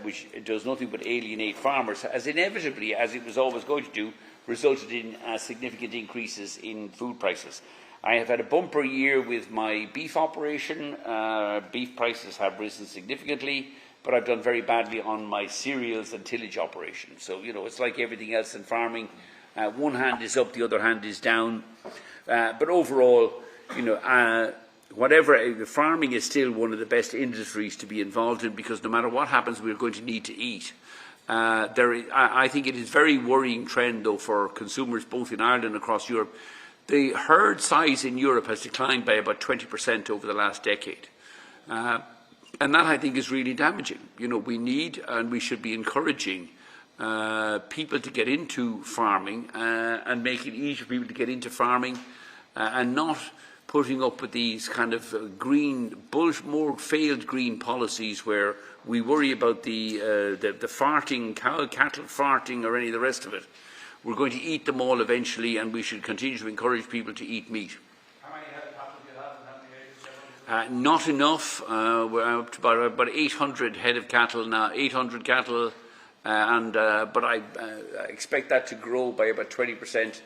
which does nothing but alienate farmers, has inevitably, as it was always going to do, resulted in significant increases in food prices. I have had a bumper year with my beef operation. Beef prices have risen significantly, but I've done very badly on my cereals and tillage operation. So, it's like everything else in farming. One hand is up, the other hand is down. But overall, farming is still one of the best industries to be involved in because no matter what happens, we're going to need to eat. I think it is a very worrying trend, though, for consumers both in Ireland and across Europe. The herd size in Europe has declined by about 20% over the last decade. And that, I think, is really damaging. We need and we should be encouraging people to get into farming and make it easier for people to get into farming and not putting up with these kind of more failed green policies where we worry about the farting, cattle farting or any of the rest of it. We're going to eat them all eventually, and we should continue to encourage people to eat meat. How many head of cattle do you have and how many acres? Not enough. We're up to about 800 head of cattle now, 800 cattle, but I expect that to grow by about 20%.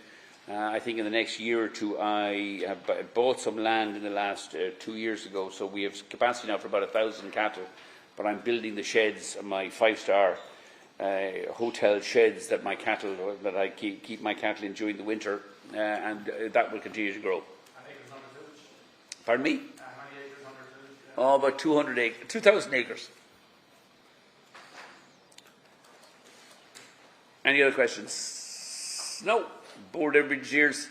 I think in the next year or two. I have bought some land in the last 2 years ago, so we have capacity now for about 1,000 cattle, but I'm building the sheds, my 5-star hotel sheds that I keep my cattle in during the winter, and that will continue to grow. And acres under tillage? Pardon me? How many acres under tillage? Oh, about 2,000 acres. Any other questions? No. Board everybody's ears.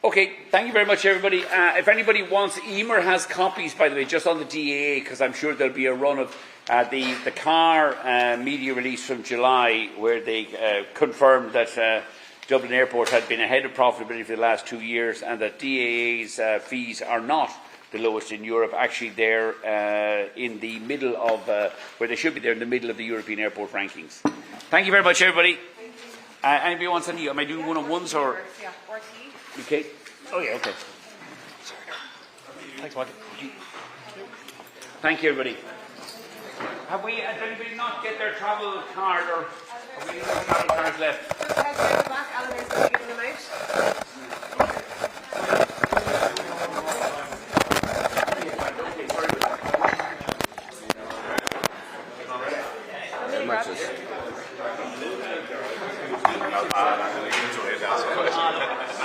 Okay, thank you very much, everybody. If anybody wants, Emer has copies, by the way, just on the DAA, because I'm sure there'll be a run of the car media release from July, where they confirmed that Dublin Airport had been ahead of profitability for the last 2 years, and that DAA's fees are not the lowest in Europe. Actually, they're in the middle of where they should be. They're in the middle of the European airport rankings. Thank you very much, everybody. Anybody wants any? Am I doing one-on-ones or? Yeah, or tea. Okay. Oh yeah. Okay. Thanks, Michael. Thank you, everybody. Has anybody not get their travel card, or have we got travel cards left? Back, Alan is going to give them out.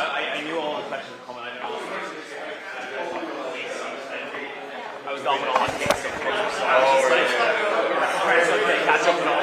I knew all the questions were coming. I was jumping off.